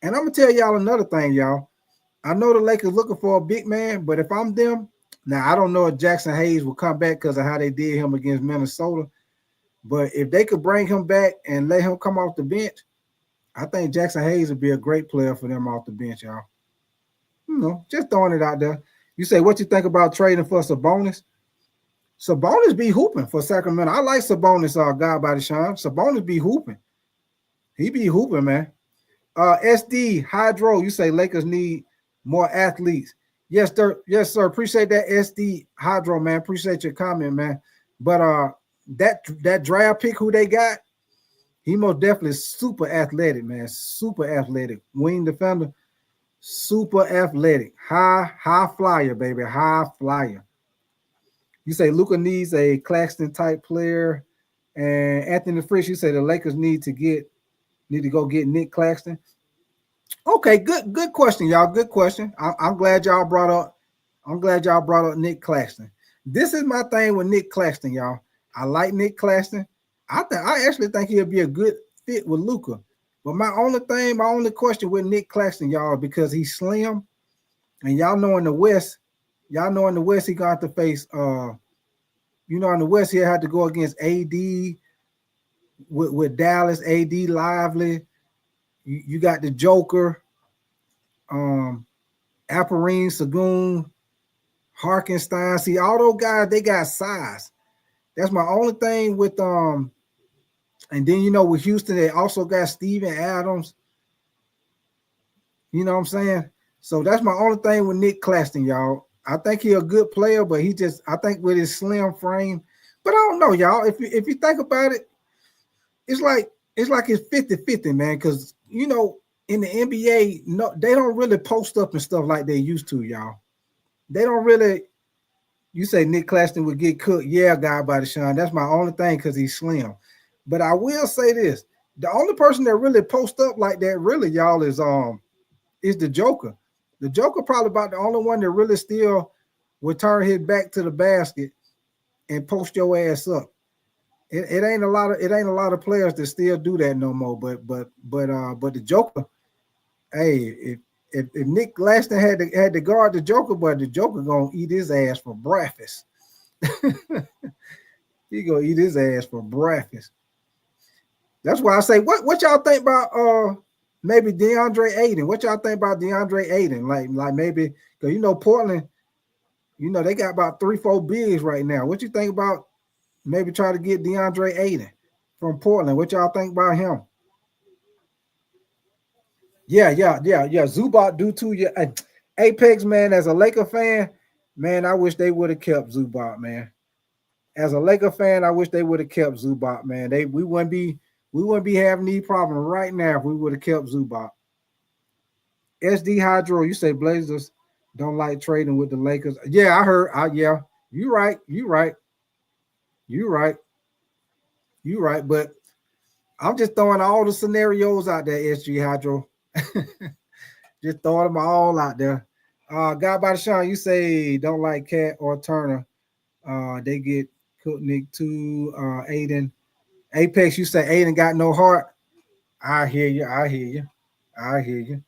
And I'm going to tell y'all another thing, y'all. I know the Lakers looking for a big man, but if I'm them, now I don't know if Jackson Hayes will come back because of how they did him against Minnesota. But if they could bring him back and let him come off the bench, I think Jackson Hayes would be a great player for them off the bench, y'all. Just throwing it out there. You say, what you think about trading for Sabonis? Sabonis be hooping for Sacramento. I like Sabonis, God by the shine. Sabonis be hooping. He be hooping, man. SD Hydro, you say Lakers need more athletes. Yes, sir. Yes, sir. Appreciate that, SD Hydro, man. Appreciate your comment, man. But that draft pick who they got, he most definitely super athletic, man. Super athletic. Wing defender, super athletic. High flyer, baby. High flyer. You say Luka needs a Claxton type player. And Anthony Frisch, you say the Lakers need to go get Nick Claxton. Okay, good question, y'all. Good question. I'm glad y'all brought up Nick Claxton. This is my thing with Nick Claxton, y'all. I like Nick Claxton. I actually think he'll be a good fit with Luka. But my only question with Nick Claxton, y'all, because he's slim, and y'all know in the West he gonna have to face in the West he'll have to go against AD with Dallas, AD Lively. You got the Joker, Alperine, Sagoon, Harkenstein. See, all those guys, they got size. That's my only thing with and then with Houston, they also got Steven Adams. You know what I'm saying? So that's my only thing with Nick Claxton, y'all. I think he's a good player, but I think with his slim frame. But I don't know, y'all. If you think about it, it's like it's 50-50, man, because in the NBA, no, they don't really post up and stuff like they used to, y'all. They don't really. You say Nick Claxton would get cooked, yeah, guy by the shine. That's my only thing because he's slim. But I will say this: the only person that really post up like that, really, y'all, is the Joker. The Joker probably about the only one that really still would turn his back to the basket and post your ass up. It ain't a lot of players that still do that no more. But the Joker, hey, if Nick Claxton had to guard the Joker, but the Joker gonna eat his ass for breakfast. He gonna eat his ass for breakfast. That's why I say, what y'all think about maybe DeAndre Ayton? What y'all think about DeAndre Ayton? Like maybe because Portland, they got about 3-4 bigs right now. What you think about maybe try to get DeAndre Ayton from Portland? What y'all think about him? Yeah. Zubac do too. Yeah. Apex, man, as a Laker fan, man, I wish they would have kept Zubac, man. As a Laker fan, I wish they would have kept Zubac, man. We wouldn't be having these problems right now if we would have kept Zubac. SD Hydro, you say Blazers don't like trading with the Lakers. Yeah, I heard. Yeah, you right. But I'm just throwing all the scenarios out there, SG Hydro. Just throwing them all out there. Guy by the shine, you say don't like Cat or Turner. They get Kutnik to Aiden. Apex, you say Aiden got no heart. I hear you. I hear you.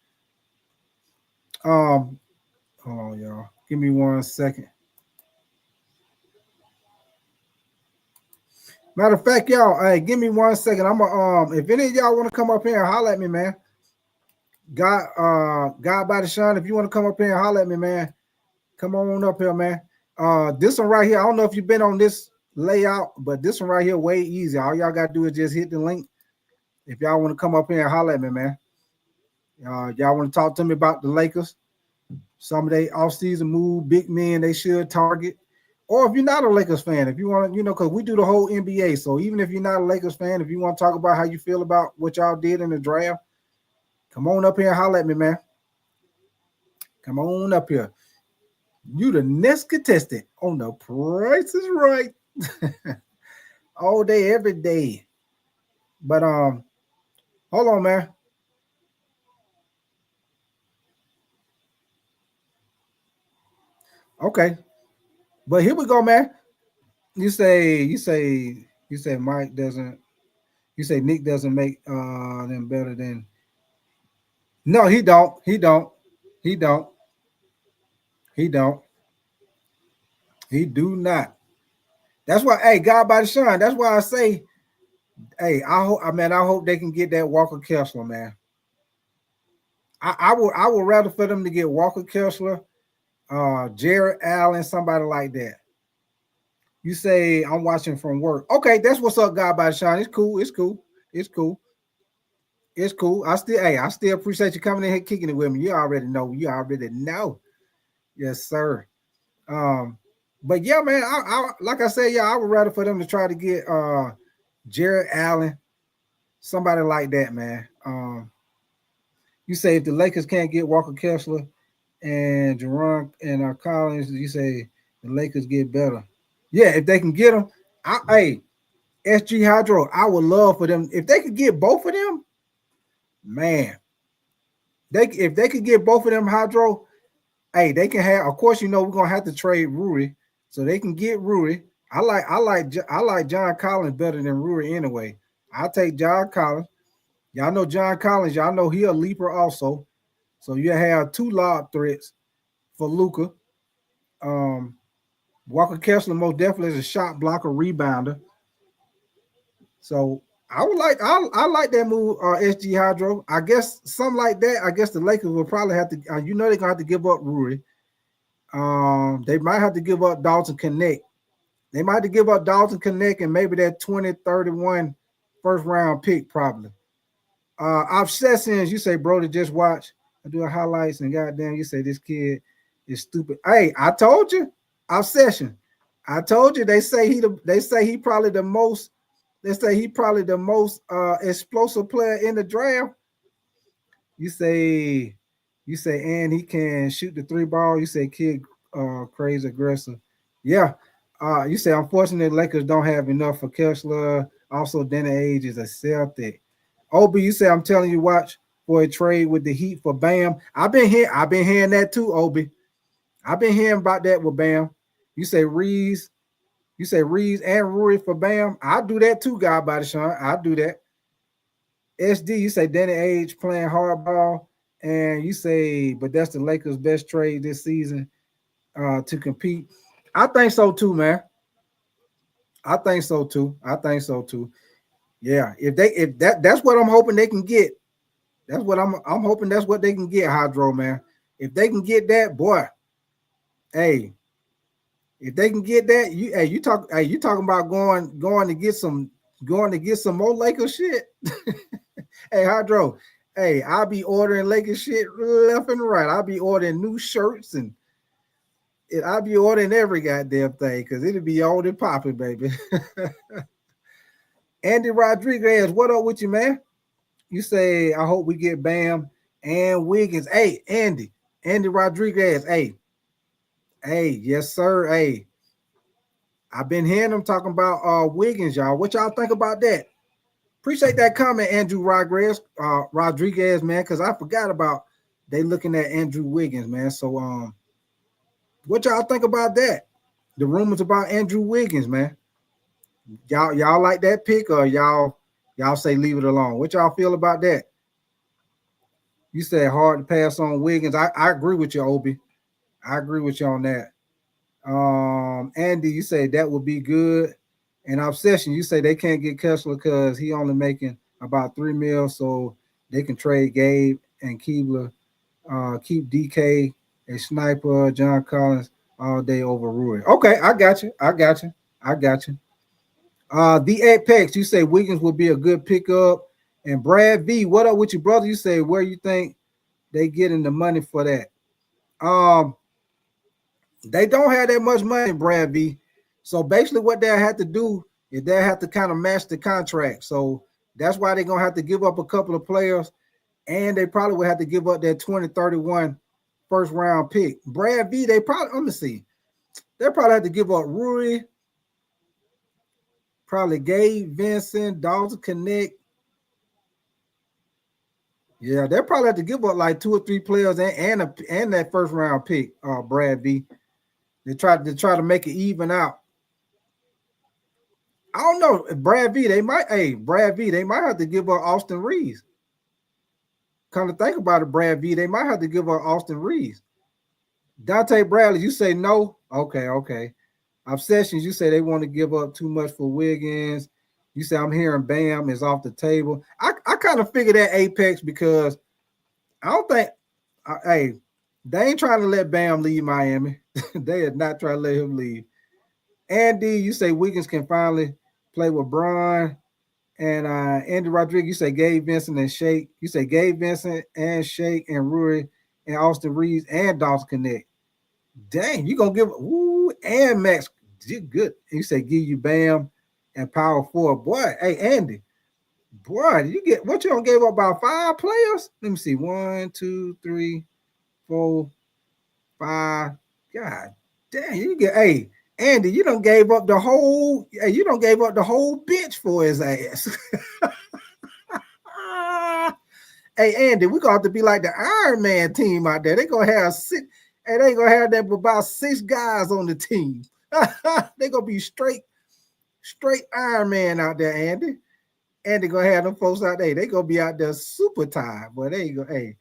Hold on, y'all. Give me 1 second. Matter of fact, y'all, hey, give me 1 second. I'm if any of y'all want to come up here and holler at me, man. God by the shine. If you want to come up here and holler at me, man, come on up here, man. This one right here, I don't know if you've been on this layout, but this one right here, way easy. All y'all gotta do is just hit the link. If y'all want to come up here and holler at me, man. Y'all want to talk to me about the Lakers? Some of their off-season move, big men they should target. Or if you're not a Lakers fan, if you want to, because we do the whole NBA. So even if you're not a Lakers fan, if you want to talk about how you feel about what y'all did in the draft, come on up here and holler at me, man. Come on up here. You the next contestant on The Price is Right. All day, every day. But hold on, man. Okay. But here we go, man. You say Mike doesn't, you say Nick doesn't make them better than. No, he don't. He don't. He don't. He don't. He do not. That's why, hey, God by the shine. That's why I say, hey, I hope they can get that Walker Kessler, man. I would rather for them to get Walker Kessler, Jared Allen, somebody like that. You say I'm watching from work. Okay, that's what's up, God by the shine. It's cool. It's cool. It's cool. It's cool. I still appreciate you coming in here kicking it with me. You already know. You already know. Yes, sir. But yeah, man, I like I said, yeah, I would rather for them to try to get Jared Allen, somebody like that, man. You say if the Lakers can't get Walker Kessler and Jerron and Collins, you say the Lakers get better. Yeah, if they can get them, hey, SG Hydro, I would love for them if they could get both of them. Man, if they could get both of them, Hydro, hey, they can have. Of course, we're gonna have to trade Rui, so they can get Rui. I like John Collins better than Rui anyway. I'll take John Collins. Y'all know John Collins. Y'all know he a leaper also. So you have two lob threats for Luka. Walker Kessler most definitely is a shot blocker, rebounder. So I like that move, SG Hydro. I guess something like that. I guess the Lakers will probably have to. They're gonna have to give up Rui. They might have to give up Dalton Connect. They might have to give up Dalton Connect and maybe that 2031 first round pick probably. Obsessions, you say, bro, to just watch. I do highlights and goddamn, you say this kid is stupid. Hey, I told you, obsession. I told you they say he probably the most. They say he probably the most explosive player in the draft. You say, and he can shoot the three ball. You say kid crazy aggressive. Yeah. You say unfortunately Lakers don't have enough for Kessler. Also, Danny Age is a Celtic. Obi, you say I'm telling you, watch for a trade with the Heat for Bam. I've been hearing that too, Obi. I've been hearing about that with Bam. You say Reeves. You say Reeves and Rui for Bam. I'll do that too, God by the shine. I'll do that. SD, you say Danny Age playing hardball. And you say, but that's the Lakers' best trade this season to compete. I think so too, man. I think so too. Yeah, if that's what I'm hoping they can get. That's what I'm hoping that's what they can get, Hydro, man. If they can get that, boy, hey, if they can get that, you talking about going to get some more Lakers shit. Hey, Hydro, hey, I'll be ordering Lakers shit left and right. I'll be ordering new shirts and I'll be ordering every goddamn thing because it'll be old and popping, baby. Andy Rodriguez, what up with you, man? You say, I hope we get Bam and Wiggins. Hey, Andy Rodriguez. Hey, yes, sir. Hey, I've been hearing them talking about Wiggins, y'all. What y'all think about that? Appreciate that comment, Andrew Rodriguez, man, because I forgot about they looking at Andrew Wiggins, man. So, what y'all think about that? The rumors about Andrew Wiggins, man. Y'all like that pick or y'all say leave it alone? What y'all feel about that? You said hard to pass on Wiggins. I agree with you, Obi. I agree with you on that. Andy, you say that would be good. And Obsession, you say they can't get Kessler because he only making about $3 million, so they can trade Gabe and Keebler, keep DK and Sniper, John Collins all day over Rui. Okay, I got you. I got you. I got you. The Apex, you say Wiggins would be a good pickup. And Brad V, what up with your brother? You say where you think they getting the money for that? They don't have that much money, Brad V. So basically, what they'll have to do is they'll have to kind of match the contract. So that's why they're gonna have to give up a couple of players, and they probably will have to give up that 2031 first round pick. Brad V, they probably let me see. They probably have to give up Rui, probably Gabe, Vincent, Dalton Connect. Yeah, they'll probably have to give up like 2 or 3 players and that first round pick, Brad V. They try to make it even out. I don't know. Brad V, they might have to give up Austin Reeves. Come to think about it, Brad V, they might have to give up Austin Reeves. Dante Bradley, you say no? Okay. Obsessions, you say they want to give up too much for Wiggins. You say I'm hearing Bam is off the table. I kind of figured that Apex because I don't think they ain't trying to let Bam leave Miami. They are not trying to let him leave. Andy, you say Wiggins can finally play with Bron. And Andy Rodriguez, you say Gabe Vincent and Shake. You say Gabe Vincent and Shake and Rui and Austin Reeves and Dawson Connect. Dang, you gonna give and Max good. You say give you Bam and Power Forward. Boy, hey Andy, boy, you get what you don't gave up about 5 players? Let me see. 1, 2, 3, 4, 5. God damn, you get Andy, you done gave up the whole bench for his ass. Hey, Andy, we're gonna have to be like the Iron Man team out there. They're gonna have 6, and they gonna have that about 6 guys on the team. They're gonna be straight Iron Man out there, Andy. Andy gonna have them folks out there. They gonna be out there super tired, but they ain't gonna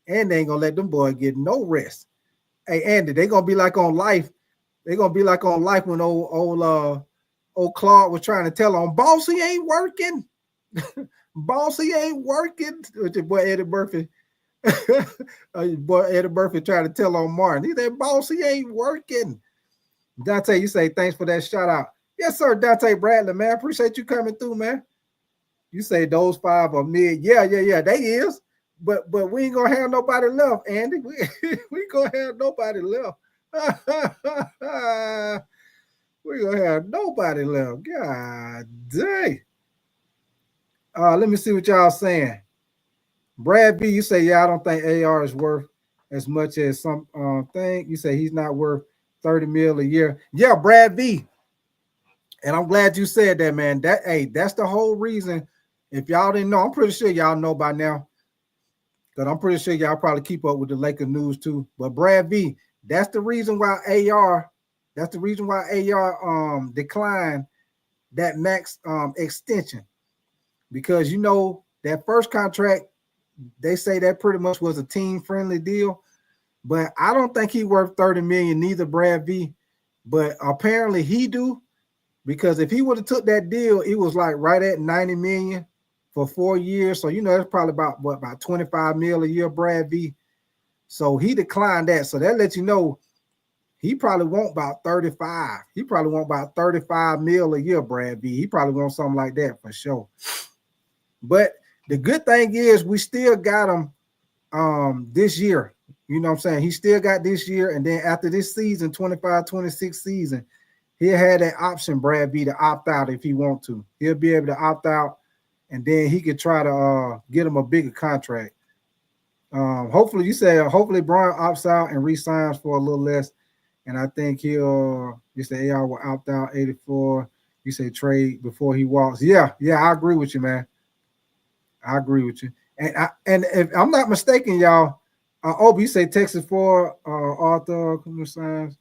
and they ain't gonna let them boys get no rest. Hey, Andy, they gonna be like on Life. They're gonna be like on Life when old Clark was trying to tell on boss he ain't working. Boss he ain't working. With your boy Eddie Murphy. Your boy Eddie Murphy trying to tell on Martin. He said, boss, he ain't working. Dante, you say thanks for that shout out. Yes, sir, Dante Bradley, man. Appreciate you coming through, man. You say those 5 are mid. Yeah, they is. But we ain't gonna have nobody left, Andy. We ain't gonna have nobody left. We're gonna have nobody left. God dang. Let me see what y'all saying. Brad B, you say, yeah, I don't think AR is worth as much as some thing. You say he's not worth 30 mil a year. Yeah, Brad B. And I'm glad you said that, man. That's the whole reason. If y'all didn't know, I'm pretty sure y'all know by now. Because I'm pretty sure y'all probably keep up with the Lakers news too. But Brad B, that's the reason why AR declined that max extension. Because you know that first contract, they say that pretty much was a team-friendly deal. But I don't think he worth 30 million, neither Brad V. But apparently he do. Because if he would have took that deal, it was like right at 90 million for 4 years. So, you know, that's probably about 25 mil a year, Brad V. So he declined that. So that lets you know he probably want about 35. He probably want about 35 mil a year, Brad V. He probably wants something like that for sure. But the good thing is we still got him this year. You know what I'm saying? He still got this year. And then after this season, 25-26 season, he'll have that option, Brad V, to opt out if he want to. He'll be able to opt out, and then he could try to get him a bigger contract. Hopefully Brian opts out and re-signs for a little less. And I think you say AR will opt out 84. You say trade before he walks. Yeah, I agree with you, man. I agree with you. And if I'm not mistaken, y'all, Obi, you say Texas 4, Arthur signs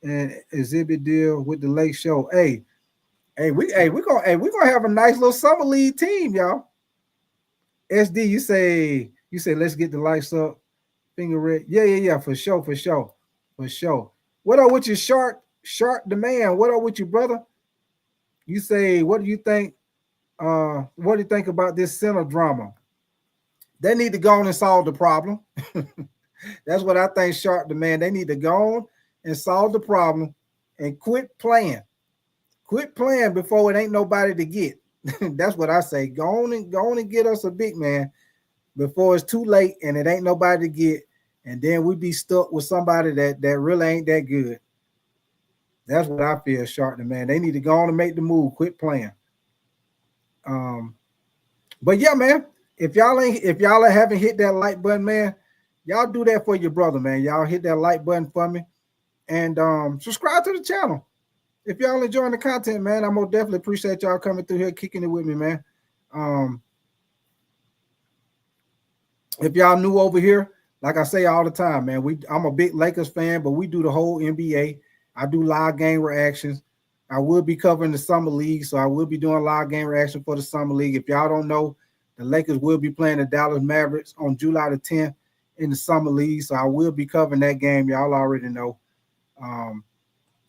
and exhibit deal with the Lake Show. We're gonna have a nice little summer league team, y'all. SD, you say You say let's get the lights up. Finger red. Yeah. For sure. What up with you, Shark the man? What up with you, brother? You say, what do you think? What do you think about this center drama? They need to go on and solve the problem. That's what I think, Shark the man. They need to go on and solve the problem and quit playing. Quit playing before it ain't nobody to get. That's what I say. Go on and get us a big man before it's too late and it ain't nobody to get. And then we be stuck with somebody that really ain't that good. That's what I feel, Shark the man. They need to go on and make the move. Quit playing. But yeah, man. If y'all haven't hit that like button, man, y'all do that for your brother, man. Y'all hit that like button for me, and subscribe to the channel. If y'all enjoying the content, man, I most definitely appreciate y'all coming through here, kicking it with me, man. If y'all new over here, like I say all the time, man, I'm a big Lakers fan, but we do the whole NBA. I do live game reactions. I will be covering the summer league, so I will be doing live game reaction for the summer league. If y'all don't know, the Lakers will be playing the Dallas Mavericks on July the 10th in the summer league, so I will be covering that game. Y'all already know.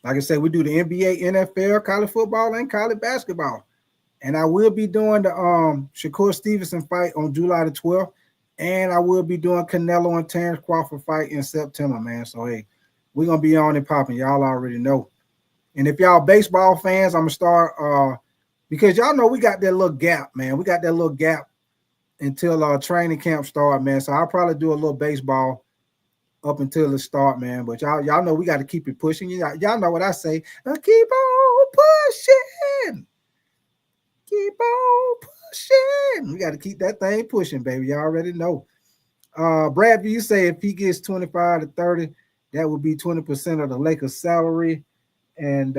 Like I said, we do the NBA, NFL, college football, and college basketball. And I will be doing the Shakur Stevenson fight on July the 12th, and I will be doing Canelo and Terrence Crawford fight in September, man. So, hey, we're going to be on and popping. Y'all already know. And if y'all baseball fans, I'm going to start because y'all know we got that little gap, man. We got that little gap until training camp start, man. So I'll probably do a little baseball up until it start, man. But y'all know we got to keep it pushing. Y'all know what I say. Keep on pushing. Keep on pushing. We got to keep that thing pushing, baby. Y'all already know. Brad, you say if he gets 25 to 30, that would be 20% of the Lakers' salary. And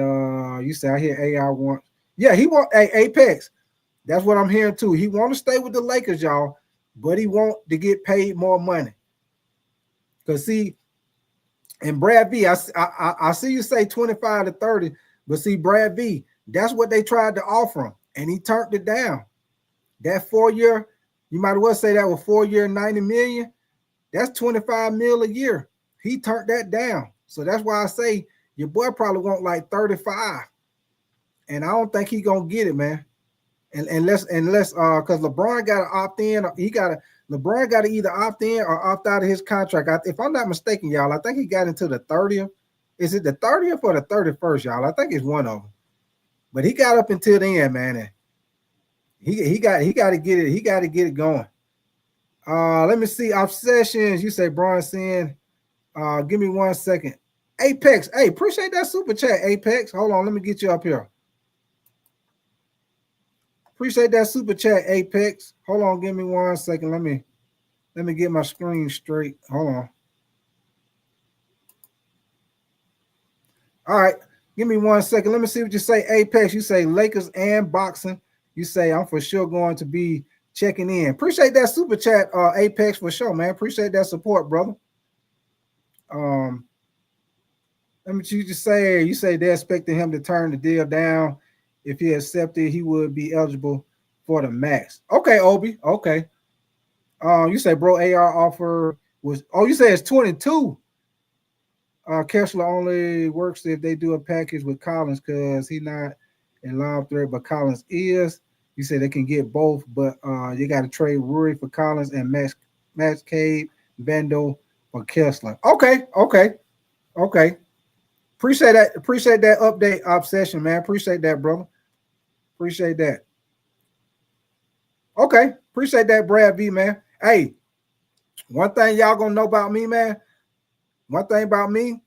you say I hear AI want. Yeah, he want Apex. That's what I'm hearing too. He want to stay with the Lakers, y'all, but he want to get paid more money. Because see, and Brad V, I see you say 25 to 30, but see, Brad V, that's what they tried to offer him, and he turned it down. That 4-year, you might as well say that was 4-year, 90 million. That's 25 mil a year. He turned that down. So that's why I say your boy probably want like 35. And I don't think he gonna get it, man. Unless because LeBron got to opt in, LeBron got to either opt in or opt out of his contract. If I'm not mistaken, y'all, I think he got into the 30th. Is it the 30th or the 31st, y'all? I think it's one of them. But he got up until the end, man. And he got to get it. He got to get it going. Let me see. Obsessions. You say Bronson. Give me 1 second. Apex. Hey, appreciate that super chat, Apex. Hold on, let me get you up here. Appreciate that super chat, Apex. Hold on, give me 1 second. Let me get my screen straight. Hold on. All right, give me 1 second. Let me see what you say, Apex. You say Lakers and boxing. You say I'm for sure going to be checking in. Appreciate that super chat, Apex, for sure, man. Appreciate that support, brother. Let me just say, you say they're expecting him to turn the deal down. If he accepted, he would be eligible for the max. Okay, Obi. Okay. You say, bro, AR offer was, you say it's 22. Kessler only works if they do a package with Collins because he's not in live threat, but Collins is. You say they can get both, but you got to trade Rui for Collins and Max Cade, Vando for Kessler. Okay. Appreciate that update, Obsession, man. Appreciate that, brother. Appreciate that. Okay. Appreciate that, Brad V, man. Hey, one thing y'all gonna know about me, man. One thing about me,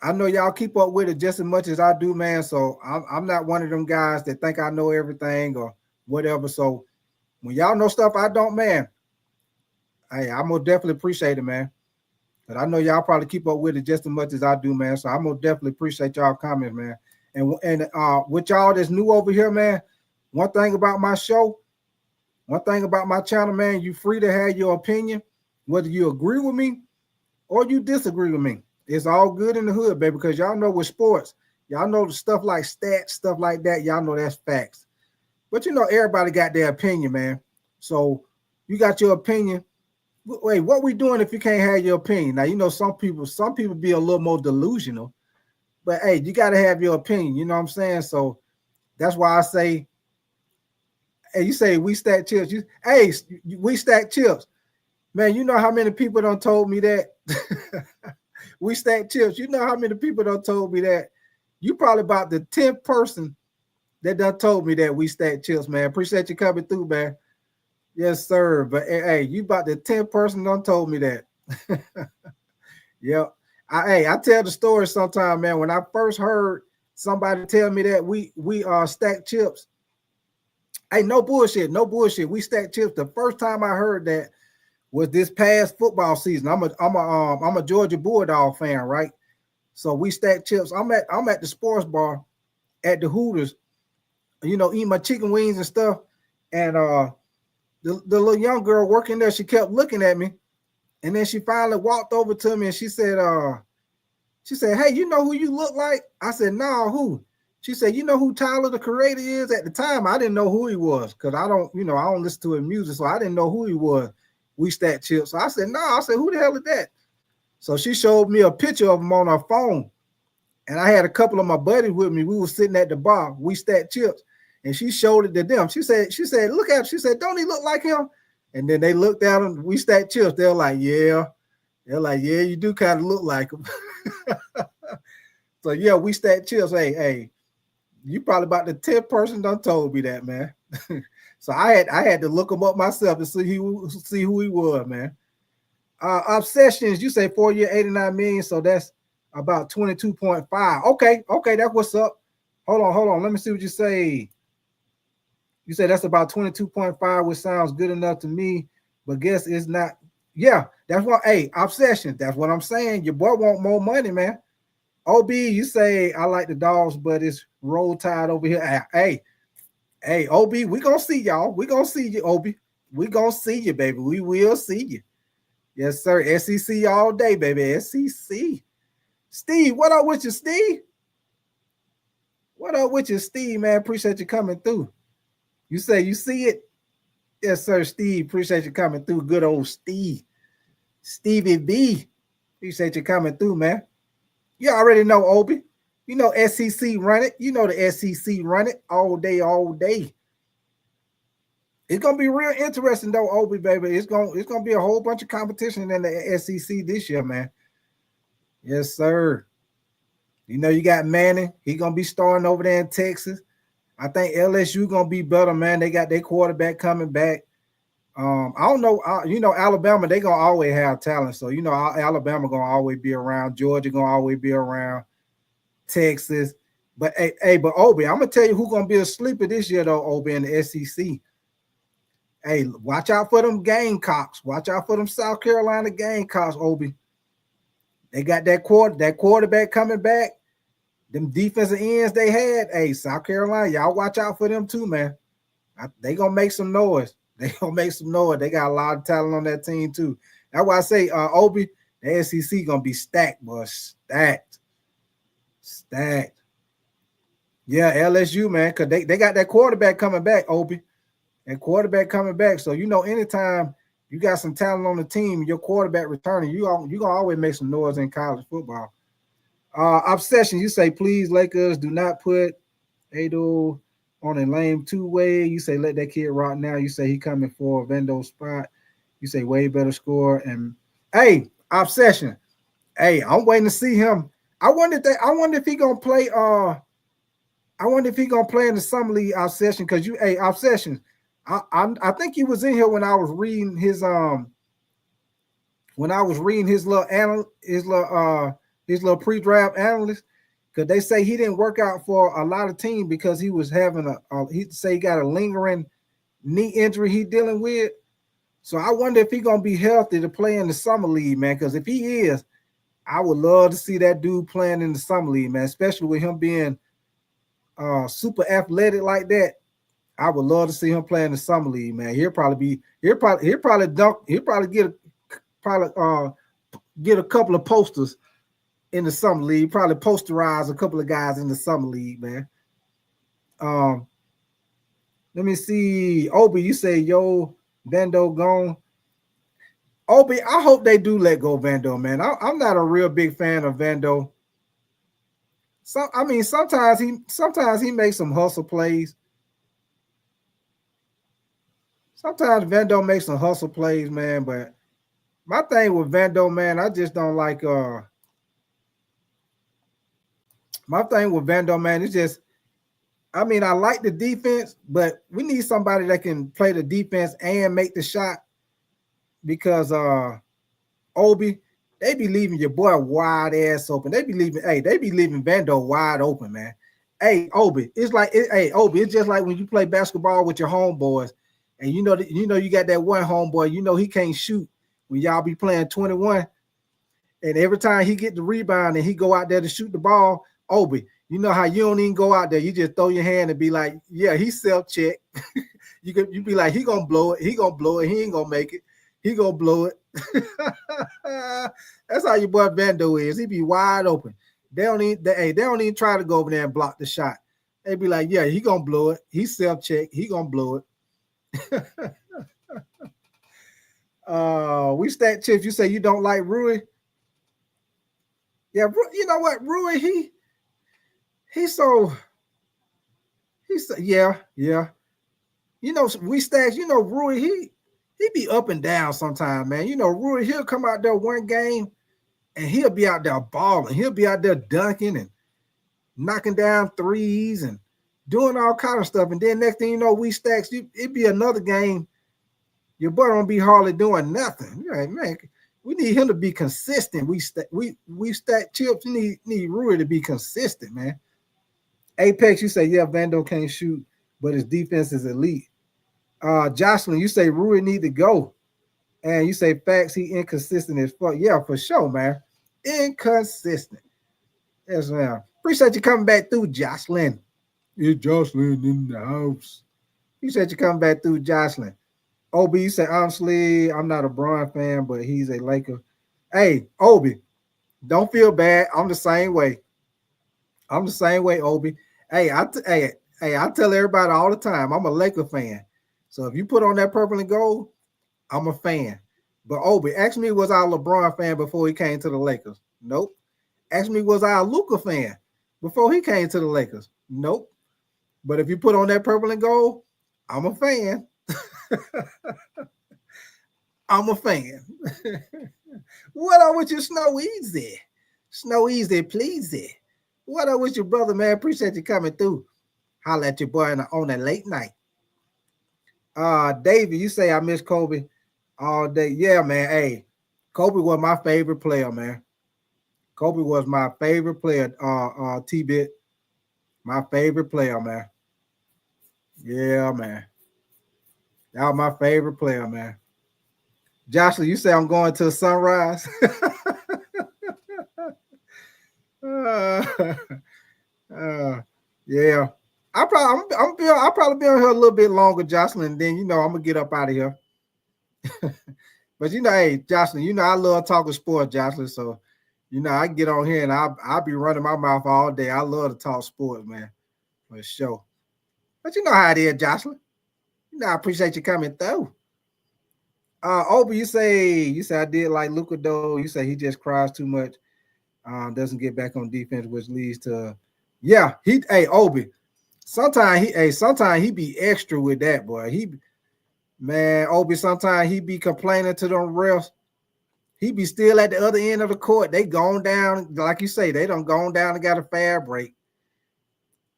I know y'all keep up with it just as much as I do, man. So I'm not one of them guys that think I know everything or whatever. So when y'all know stuff I don't, man, hey, I'm gonna definitely appreciate it, man. But I know y'all probably keep up with it just as much as I do, man. So I'm gonna definitely appreciate y'all comments, man. And with y'all that's new over here, man, one thing about my show, one thing about my channel, man, you free to have your opinion, whether you agree with me or you disagree with me. It's all good in the hood, baby, because y'all know with sports, y'all know the stuff like stats, stuff like that, y'all know that's facts. But you know, everybody got their opinion, man. So you got your opinion, Wait, what we doing if you can't have your opinion? Now, you know, some people be a little more delusional, but hey, you got to have your opinion. You know what I'm saying? So that's why I say, hey, you say we stack chips. We stack chips. Man, you know how many people done told me that? We stack chips. You know how many people done told me that? You probably about the 10th person that done told me that we stack chips, man. Appreciate you coming through, man. Yes, sir. But hey, you about the 10th person done told me that. Yep. I tell the story sometime, man. When I first heard somebody tell me that we stack chips. Hey, no bullshit, no bullshit. We stack chips. The first time I heard that was this past football season. I'm a Georgia Bulldog fan, right? So we stack chips. I'm at the sports bar at the Hooters, you know, eating my chicken wings and stuff. And the little young girl working there, she kept looking at me. And then she finally walked over to me and she said, hey, you know who you look like? I said, no, who? She said, you know who Tyler the Creator is? At the time, I didn't know who he was because I don't listen to his music, so I didn't know who he was. We stack chips. So I said, no. I said, who the hell is that? So she showed me a picture of him on her phone. And I had a couple of my buddies with me. We were sitting at the bar. We stacked chips. And she showed it to them. She said, look at him. She said, don't he look like him? And then they looked at him. We stacked chips. They're like, yeah. They're like, yeah, you do kind of look like him. So, yeah, we stacked chips. Hey, you probably about the 10th person done told me that, man. So I had to look him up myself to see who he was, man. Obsessions, you say 4 year, 89 million. So that's about 22.5. Okay, that's what's up. Hold on. Let me see what you say. You say that's about 22.5, which sounds good enough to me, but guess it's not. Yeah, that's what. Hey, obsession. That's what I'm saying. Your boy want more money, man. OB, you say I like the dogs, but it's roll tide over here. Hey, OB, we gonna see y'all. We gonna see you, OB. We gonna see you, baby. We will see you. Yes, sir. SEC all day, baby. SEC. Steve, what up with you, Steve? What up with you, Steve, man? Appreciate you coming through. You say you see it? Yes, sir, Steve. Appreciate you coming through. Good old Steve. Stevie B. Appreciate you coming through, man. You already know, Obi. You know SEC run it. You know the SEC run it all day, all day. It's gonna be real interesting though, Obi, baby. It's gonna be a whole bunch of competition in the SEC this year, man. Yes, sir. You know you got Manning. He gonna be starting over there in Texas. I think LSU gonna be better, man. They got their quarterback coming back. I don't know. You know, Alabama, they gonna always have talent. So you know, Alabama gonna always be around. Georgia gonna always be around. Texas, but but Obi, I'm gonna tell you who's gonna be a sleeper this year though. Obi in the SEC. Hey, watch out for them Gamecocks. Watch out for them South Carolina Gamecocks. Obi, they got that quarterback coming back. Them defensive ends they had. Hey, South Carolina, y'all watch out for them too, man. They gonna make some noise. They gonna make some noise. They got a lot of talent on that team too. That's why I say, Obi, the SEC gonna be stacked, boy. Stacked. Yeah, LSU, man, because they got that quarterback coming back, Obi. That quarterback coming back. So, you know, anytime you got some talent on the team, your quarterback returning, you gonna always make some noise in college football. Obsession, you say, please, Lakers, do not put Adou on a lame two-way. You say, let that kid rock now. You say he coming for a Vendo spot. You say, way better score. And, hey, Obsession, hey, I'm waiting to see him. I wonder if he gonna play. I wonder if he gonna play in the summer league, Obsession. Because Obsession. I think he was in here when I was reading his little pre-draft analyst. Because they say he didn't work out for a lot of teams because he was having he got a lingering knee injury he dealing with. So I wonder if he gonna be healthy to play in the summer league, man. Because if he is, I would love to see that dude playing in the summer league, man, especially with him being super athletic like that. I would love to see him play in the summer league, man. He'll probably get a couple of posters in the summer league, probably posterize a couple of guys in the summer league, man. Let me see. Obi, you say, yo, Vendo gone. Obi, I hope they do let go Vando, man. I'm not a real big fan of Vando. Sometimes he makes some hustle plays. Sometimes Vando makes some hustle plays, man. But my thing with Vando, man, I just don't like. My thing with Vando, man, is just. I like the defense, but we need somebody that can play the defense and make the shot because Obi, they be leaving your boy wide ass open. They be leaving Vando wide open, man. Hey, Obi, Obi, it's just like when you play basketball with your homeboys, and you got that one homeboy, he can't shoot when y'all be playing 21, and every time he get the rebound and he go out there to shoot the ball, Obi, you know how you don't even go out there, you just throw your hand and be like, yeah, he self-check. you be like, he gonna blow it, he ain't gonna make it, he gonna blow it. That's how your boy Vando is. He be wide open. They don't even try to go over there and block the shot. They be like, yeah, he gonna blow it. He self-check. He gonna blow it. We stack chips. You say you don't like Rui. Yeah, you know what, Rui, yeah. We stacks. Rui, he be up and down sometimes, man. Rui, he'll come out there one game and he'll be out there balling. He'll be out there dunking and knocking down threes and doing all kind of stuff. And then next thing you know, we stacks, it be another game. Your boy don't be hardly doing nothing. You're like, man, we need him to be consistent. We stack chips. You need Rui to be consistent, man. Apex, you say, yeah, Vando can't shoot, but his defense is elite. Jocelyn, you say Rui need to go. And you say facts, he inconsistent as fuck. Yeah, for sure, man. Inconsistent. Yes, man. Appreciate you coming back through, Jocelyn. It's Jocelyn in the house. Appreciate you coming back through, Jocelyn. Obi, you say, honestly, I'm not a Bron fan, but he's a Laker. Hey, Obi, don't feel bad. I'm the same way. Obi. Hey, I tell everybody all the time, I'm a Laker fan. So if you put on that purple and gold, I'm a fan. But Obi, ask me, was I a LeBron fan before he came to the Lakers? Nope. Ask me, was I a Luka fan before he came to the Lakers? Nope. But if you put on that purple and gold, I'm a fan. I'm a fan. What up with your Snow Easy? Snow Easy, please. What up with your brother, man? Appreciate you coming through. Holla at your boy on a late night. David, you say I miss Kobe all day. Yeah, man. Hey, Kobe was my favorite player, man. Kobe was my favorite player, T-Bit. My favorite player, man. Yeah, man. That was my favorite player, man. Joshua, you say I'm going to Sunrise? Yeah. I'll probably be on here a little bit longer, Jocelyn. Then I'm gonna get up out of here. But hey, Jocelyn, I love talking sports, Jocelyn. So I can get on here and I'll be running my mouth all day. I love to talk sports, man, for sure. But you know how it is, Jocelyn. I appreciate you coming through. Obi, you say I did like Luka though. You say he just cries too much, doesn't get back on defense, which leads to Obi. Sometimes he be extra with that, boy. Obi, sometimes he be complaining to them refs. He be still at the other end of the court. They gone down, like you say, they done gone down and got a fair break.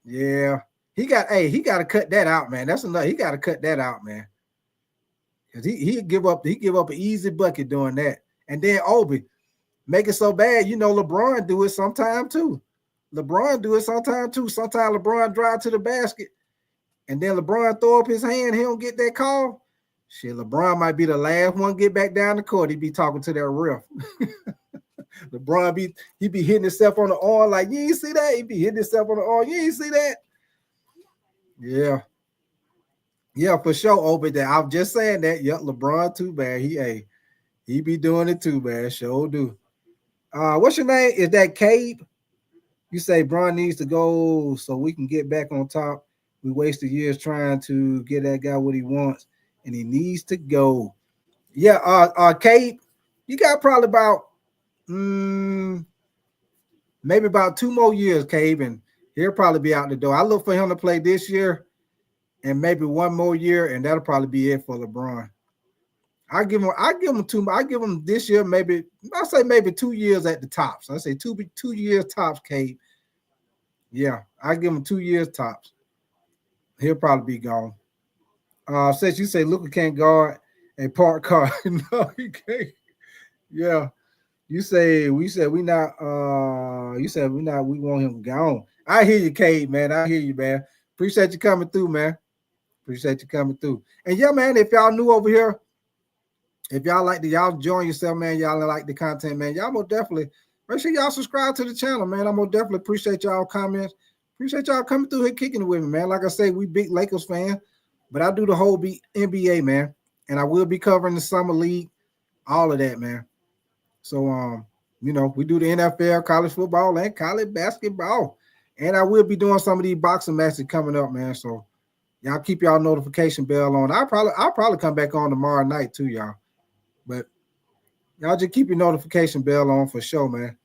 Yeah. He got to cut that out, man. That's enough. He got to cut that out, man. Because he give up an easy bucket doing that. And then Obi, make it so bad, LeBron do it sometime too. Sometimes LeBron drive to the basket, and then LeBron throw up his hand. He don't get that call. Shit, LeBron might be the last one get back down the court. He be talking to that ref. LeBron be hitting himself on the arm like, you ain't see that? He be hitting himself on the arm. You ain't see that? Yeah. Yeah, for sure, Obi. That I'm just saying that. Yep, LeBron too bad. He be doing it too bad. Sure do. What's your name? Is that Cabe? You say Bron needs to go so we can get back on top. We wasted years trying to get that guy what he wants, and he needs to go. Yeah, Cade, you got probably about maybe about 2 more years, Cade, and he'll probably be out the door. I look for him to play this year and maybe 1 more year, and that'll probably be it for LeBron. I give him two. I give him this year, maybe I say maybe 2 years at the tops. I say 2 years tops, Cade. Yeah, I give him 2 years tops. He'll probably be gone. Since you say Luka can't guard a park car, no, he can't. Yeah, we said we not. You said we not. We want him gone. I hear you, Cade, man. I hear you, man. Appreciate you coming through, man. Appreciate you coming through. And yeah, man, if y'all new over here, if y'all like y'all join yourself, man, y'all like the content, man, y'all most definitely make sure y'all subscribe to the channel, man. I'm most definitely appreciate y'all comments. Appreciate y'all coming through here kicking it with me, man. Like I say, we big Lakers fan, but I do the whole NBA, man, and I will be covering the summer league, all of that, man. So we do the NFL, college football, and college basketball, and I will be doing some of these boxing matches coming up, man. So y'all keep y'all notification bell on. I'll probably come back on tomorrow night too, y'all. But y'all just keep your notification bell on for sure, man.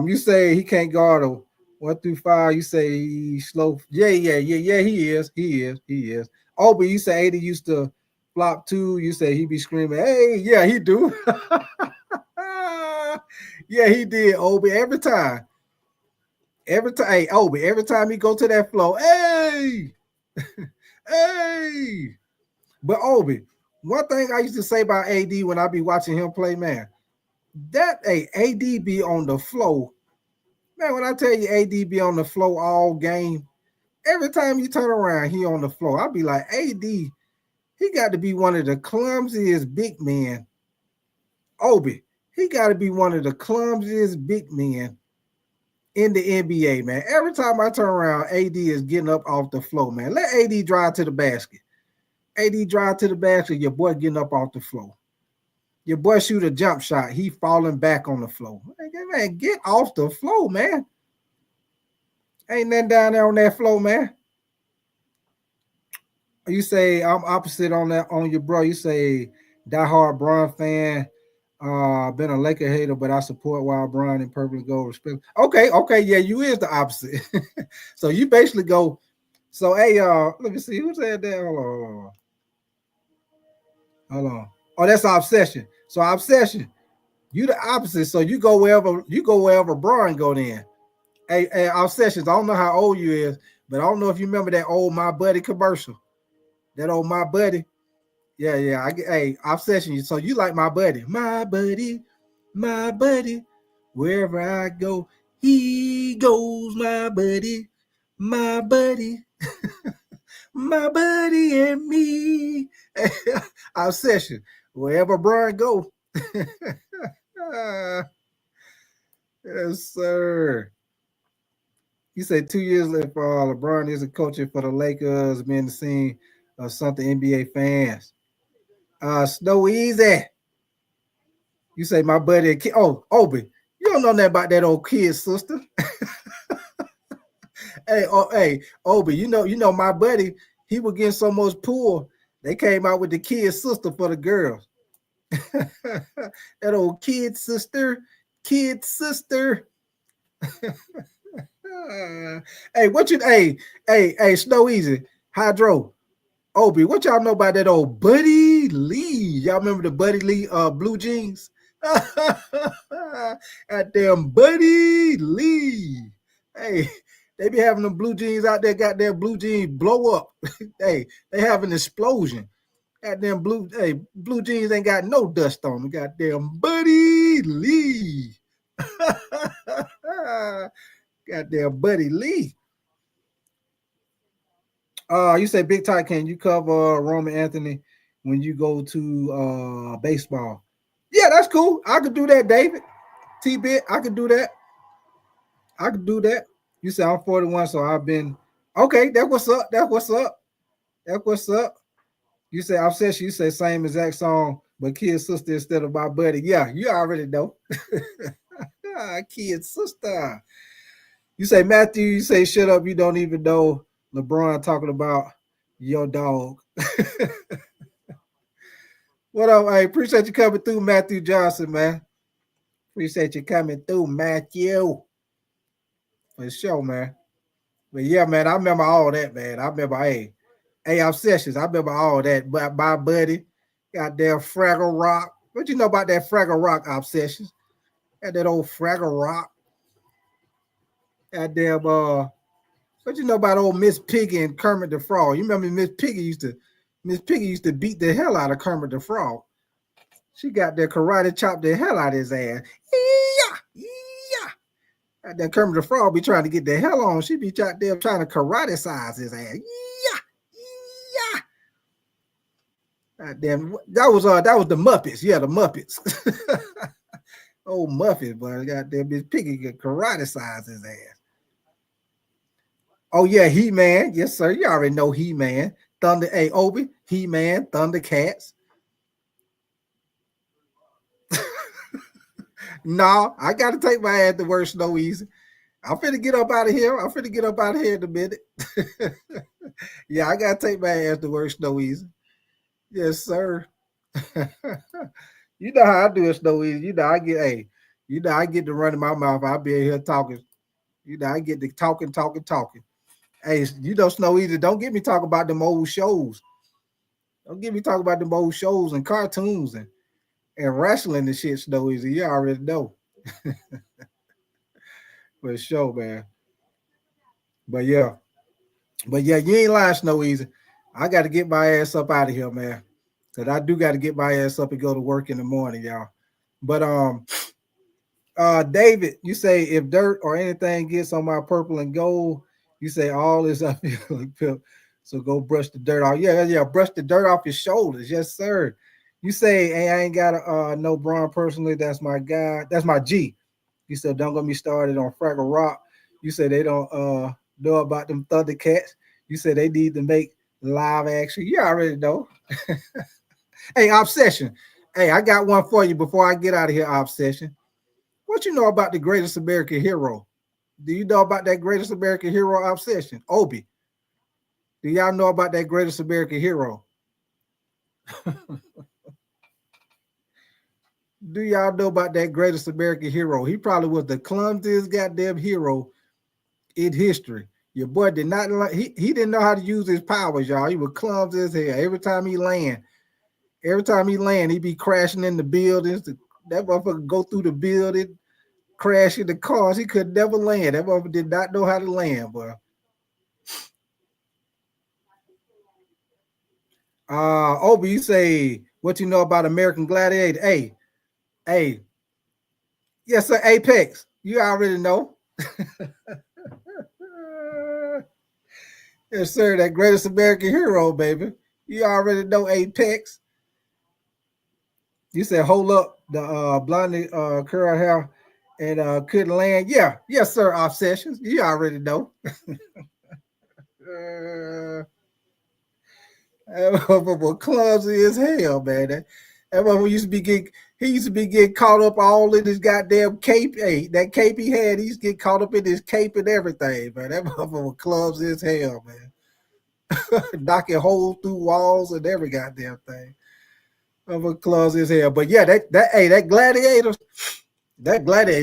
You say he can't guard a 1 through 5. You say he's slow. Yeah. He is. Oh, but you say 80 used to flop 2. You say he be screaming, hey, yeah, he do. Yeah, he did, Obi, every time. Hey, Obi, every time he go to that floor, hey, hey. But Obi, one thing I used to say about AD when I be watching him play, man, that AD be on the floor. Man, when I tell you AD be on the floor all game, every time you turn around, he on the floor. I'll be like, AD, he got to be one of the clumsiest big men. Obi, he got to be one of the clumsiest big men in the NBA, man. Every time I turn around, AD is getting up off the floor, man. Let AD drive to the basket. AD drive to the basket, your boy getting up off the floor. Your boy shoot a jump shot, he falling back on the floor. Man, get off the floor, man. Ain't nothing down there on that floor, man. You say I'm opposite on that on your bro. You say diehard Bron fan. Been a Laker hater, but I support Wild Bron and purple gold respect. Okay, yeah, you is the opposite. So you basically go. So hey, let me see who said that. Hold on. Oh, that's Obsession. So Obsession, you the opposite. So you go wherever Bron go then. Hey, Obsessions, I don't know how old you is, but I don't know if you remember that old My Buddy commercial. That old My Buddy. Yeah. Hey, Obsession. So you like My Buddy. My buddy. Wherever I go, he goes, my buddy. My buddy. My buddy and me. Obsession. Wherever Brian go. Yes, sir. You say 2 years left for LeBron isn't coaching for the Lakers, being the scene of something NBA fans. Snow Easy. You say my buddy. Oh, Obi. You don't know nothing about that old kid sister. Hey, Obi. You know my buddy. He was getting so much poor. They came out with the kid sister for the girls. That old kid sister. Hey, what you? Hey, Snow Easy, Hydro, Obi. What y'all know about that old Buddy Lee? Y'all remember the Buddy Lee blue jeans? Goddamn Buddy Lee. Hey, they be having them blue jeans out there. Got their blue jeans blow up. Hey, they have an explosion. Goddamn blue jeans ain't got no dust on them. Goddamn Buddy Lee. Goddamn Buddy Lee. You say Big Ty, can you cover Roman Anthony when you go to baseball? Yeah, that's cool. I could do that, David. T-Bit, I could do that. You say I'm 41, so I've been okay. That's what's up. You say Obsession, you say same exact song, but Kid Sister instead of my buddy. Yeah, you already know. Kid Sister. You say Matthew, you say shut up, you don't even know LeBron talking about your dog. What up? Hey, appreciate you coming through, Matthew Johnson, man. Appreciate you coming through, Matthew. For sure, man. But yeah, man, I remember all that, man. I remember, hey, Obsessions. I remember all that. But my buddy, goddamn Fraggle Rock. What you know about that Fraggle Rock, Obsessions? Got that old Fraggle Rock. Goddamn, what you know about old Miss Piggy and Kermit the Frog? You remember Miss Piggy used to beat the hell out of Kermit the Frog. She got that karate chopped the hell out of his ass. Yeah, yeah. That Kermit the Frog be trying to get the hell on. She be out there trying to karate size his ass. Yeah, yeah. Damn, that was the Muppets. Yeah, the Muppets. Old Muppets, but goddamn Miss Piggy could karate size his ass. Oh yeah, He-Man. Yes, sir. You already know He-Man. Thunder, hey, Obi, He-Man, Thundercats. No, I gotta take my ass to work Snow Easy. I'm finna get up out of here. In a minute. Yeah, I gotta take my ass to work Snow Easy. Yes, sir. You know how I do it, Snow Easy. I get to running my mouth. I'll be in here talking. I get to talking. Hey, Snow Easy, don't get me talking about them old shows. Don't get me talking about them old shows and cartoons and wrestling and shit, Snow Easy. You already know. For sure, man. But yeah, you ain't lying, Snow Easy. I got to get my ass up out of here, man. Cause I do got to get my ass up and go to work in the morning, y'all. But David, you say if dirt or anything gets on my purple and gold, you say all is up here. So go brush the dirt off. Yeah, brush the dirt off your shoulders. Yes, sir. You say, hey, I ain't got no Braun personally. That's my guy. That's my G. You said don't get me started on Fraggle Rock. You said they don't know about them Thundercats. You said they need to make live action. You already know. Hey, Obsession. Hey, I got one for you before I get out of here, Obsession. What you know about the greatest American hero? Do you know about that greatest American hero, Obsession? Obi. Do y'all know about that greatest American hero? Do y'all know about that greatest American hero? He probably was the clumsiest goddamn hero in history. Your boy did not he didn't know how to use his powers, y'all. He was clumsy as hell. Every time he land, he'd be crashing in the buildings. That motherfucker go through the building, crash in the cars. He could never land. That motherfucker did not know how to land, bro. Obi, you say what you know about American Gladiator? Hey, yes, sir. Apex. You already know. Yes, sir. That greatest American hero, baby. You already know Apex. You said hold up the blondie curl hair and couldn't land. Yeah, yes, sir. Obsessions. You already know. That motherfucker clumsy as hell, man. That motherfucker used to be getting caught up all in his goddamn cape. Hey, that cape he had, he used to get caught up in his cape and everything, man. That motherfucker clumsy as hell, man. Knocking holes through walls and every goddamn thing. Motherfucker clumsy as hell. But yeah, that gladiator,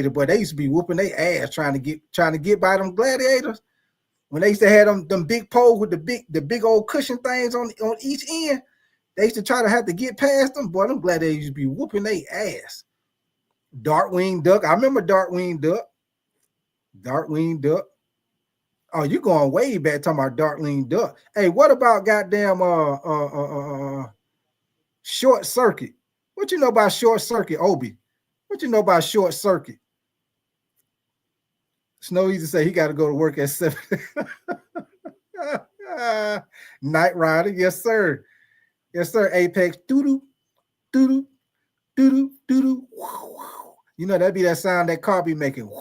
boy, they used to be whooping their ass trying to get by them gladiators. When they used to have them big poles with the big old cushion things on each end, they used to try to have to get past them. Boy, I'm glad they used to be whooping their ass. Darkwing Duck. I remember Darkwing Duck. Oh, you going way back talking about Darkwing Duck. Hey, what about goddamn Short Circuit? What you know about Short Circuit, Obi? What you know about Short Circuit? Snow Easy say he got to go to work at 7. Night Rider, yes, sir. Yes, sir. Apex, doo-doo, doo-doo, doo-doo, doo-doo. You know, that'd be that sound that car be making.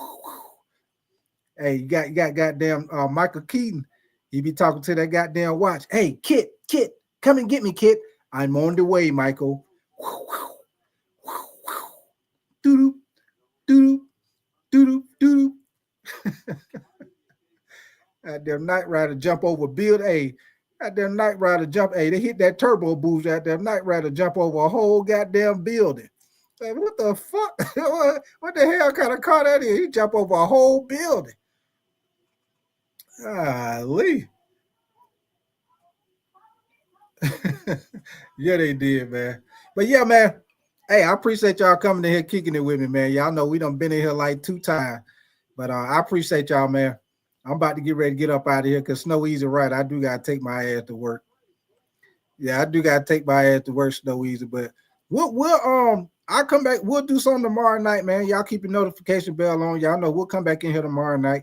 Hey, you got goddamn Michael Keaton. He be talking to that goddamn watch. Hey, Kit, come and get me, Kit. I'm on the way, Michael. Doo-doo, doo-doo, doo-doo, doo-doo. Goddamn Night Rider jump over build. Hey, Goddamn Knight Rider jump. Hey, they hit that turbo boost. Goddamn Knight Rider jump over a whole goddamn building. Like, what the fuck? What the hell kind of car that is? He jump over a whole building. Golly. Yeah, they did, man. But yeah, man. Hey, I appreciate y'all coming in here kicking it with me, man. Y'all know we done been in here like 2 times. But I appreciate y'all, man. I'm about to get ready to get up out of here because Snow Easy, right? I do got to take my ass to work. Yeah, I do got to take my ass to work, Snow Easy. But I'll come back. We'll do something tomorrow night, man. Y'all keep your notification bell on. Y'all know we'll come back in here tomorrow night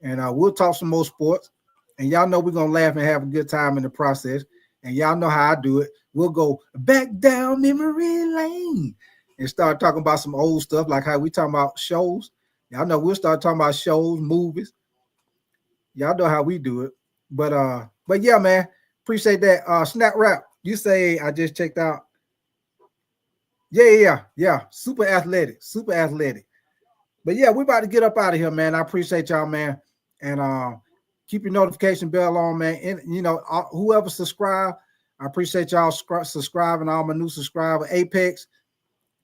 and we'll talk some more sports. And y'all know we're going to laugh and have a good time in the process. And y'all know how I do it. We'll go back down memory lane and start talking about some old stuff like how we talking about shows. Y'all know we'll start talking about shows, movies. Y'all know how we do it. But yeah, man, appreciate that. Snap Rap, you say I just checked out. Yeah. Super athletic. But yeah, we're about to get up out of here, man. I appreciate y'all, man. And keep your notification bell on, man. And you know, whoever subscribe, I appreciate y'all subscribing. All my new subscribers, Apex.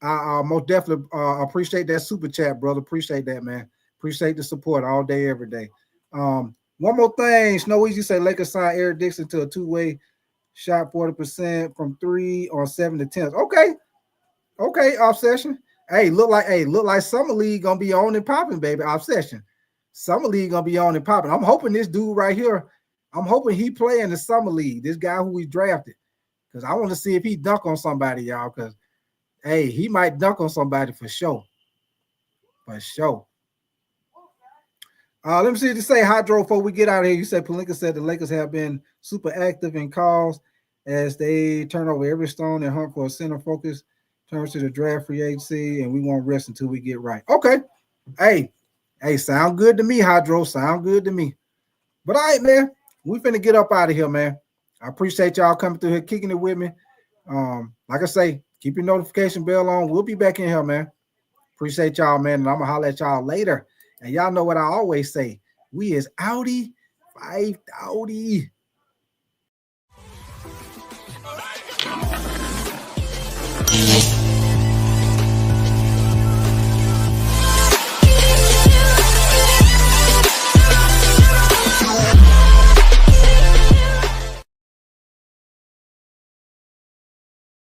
I most definitely appreciate that super chat, brother. Appreciate that, man. Appreciate the support all day, every day. One more thing, Snow Easy say Lakers sign Eric Dixon to a 2-way shot 40% from 3 on 7 attempts. Okay, Obsession. Hey, look like Summer League gonna be on and popping, baby. Obsession. Summer League gonna be on and popping. I'm hoping this dude right here, I'm hoping he play in the Summer League. This guy who we drafted, because I want to see if he dunk on somebody, y'all. Because hey, he might dunk on somebody for sure. For sure. Let me see if you say Hydro before we get out of here. You said Pelinka said the Lakers have been super active in calls as they turn over every stone and hunt for a center focus, turns to the draft free agency, and we won't rest until we get right. Okay. Hey, sound good to me, Hydro. Sound good to me. But all right, man, we finna get up out of here, man. I appreciate y'all coming through here, kicking it with me. Like I say, keep your notification bell on. We'll be back in here, man. Appreciate y'all, man. And I'm gonna holler at y'all later. And y'all know what I always say. We is outie, 5 outie.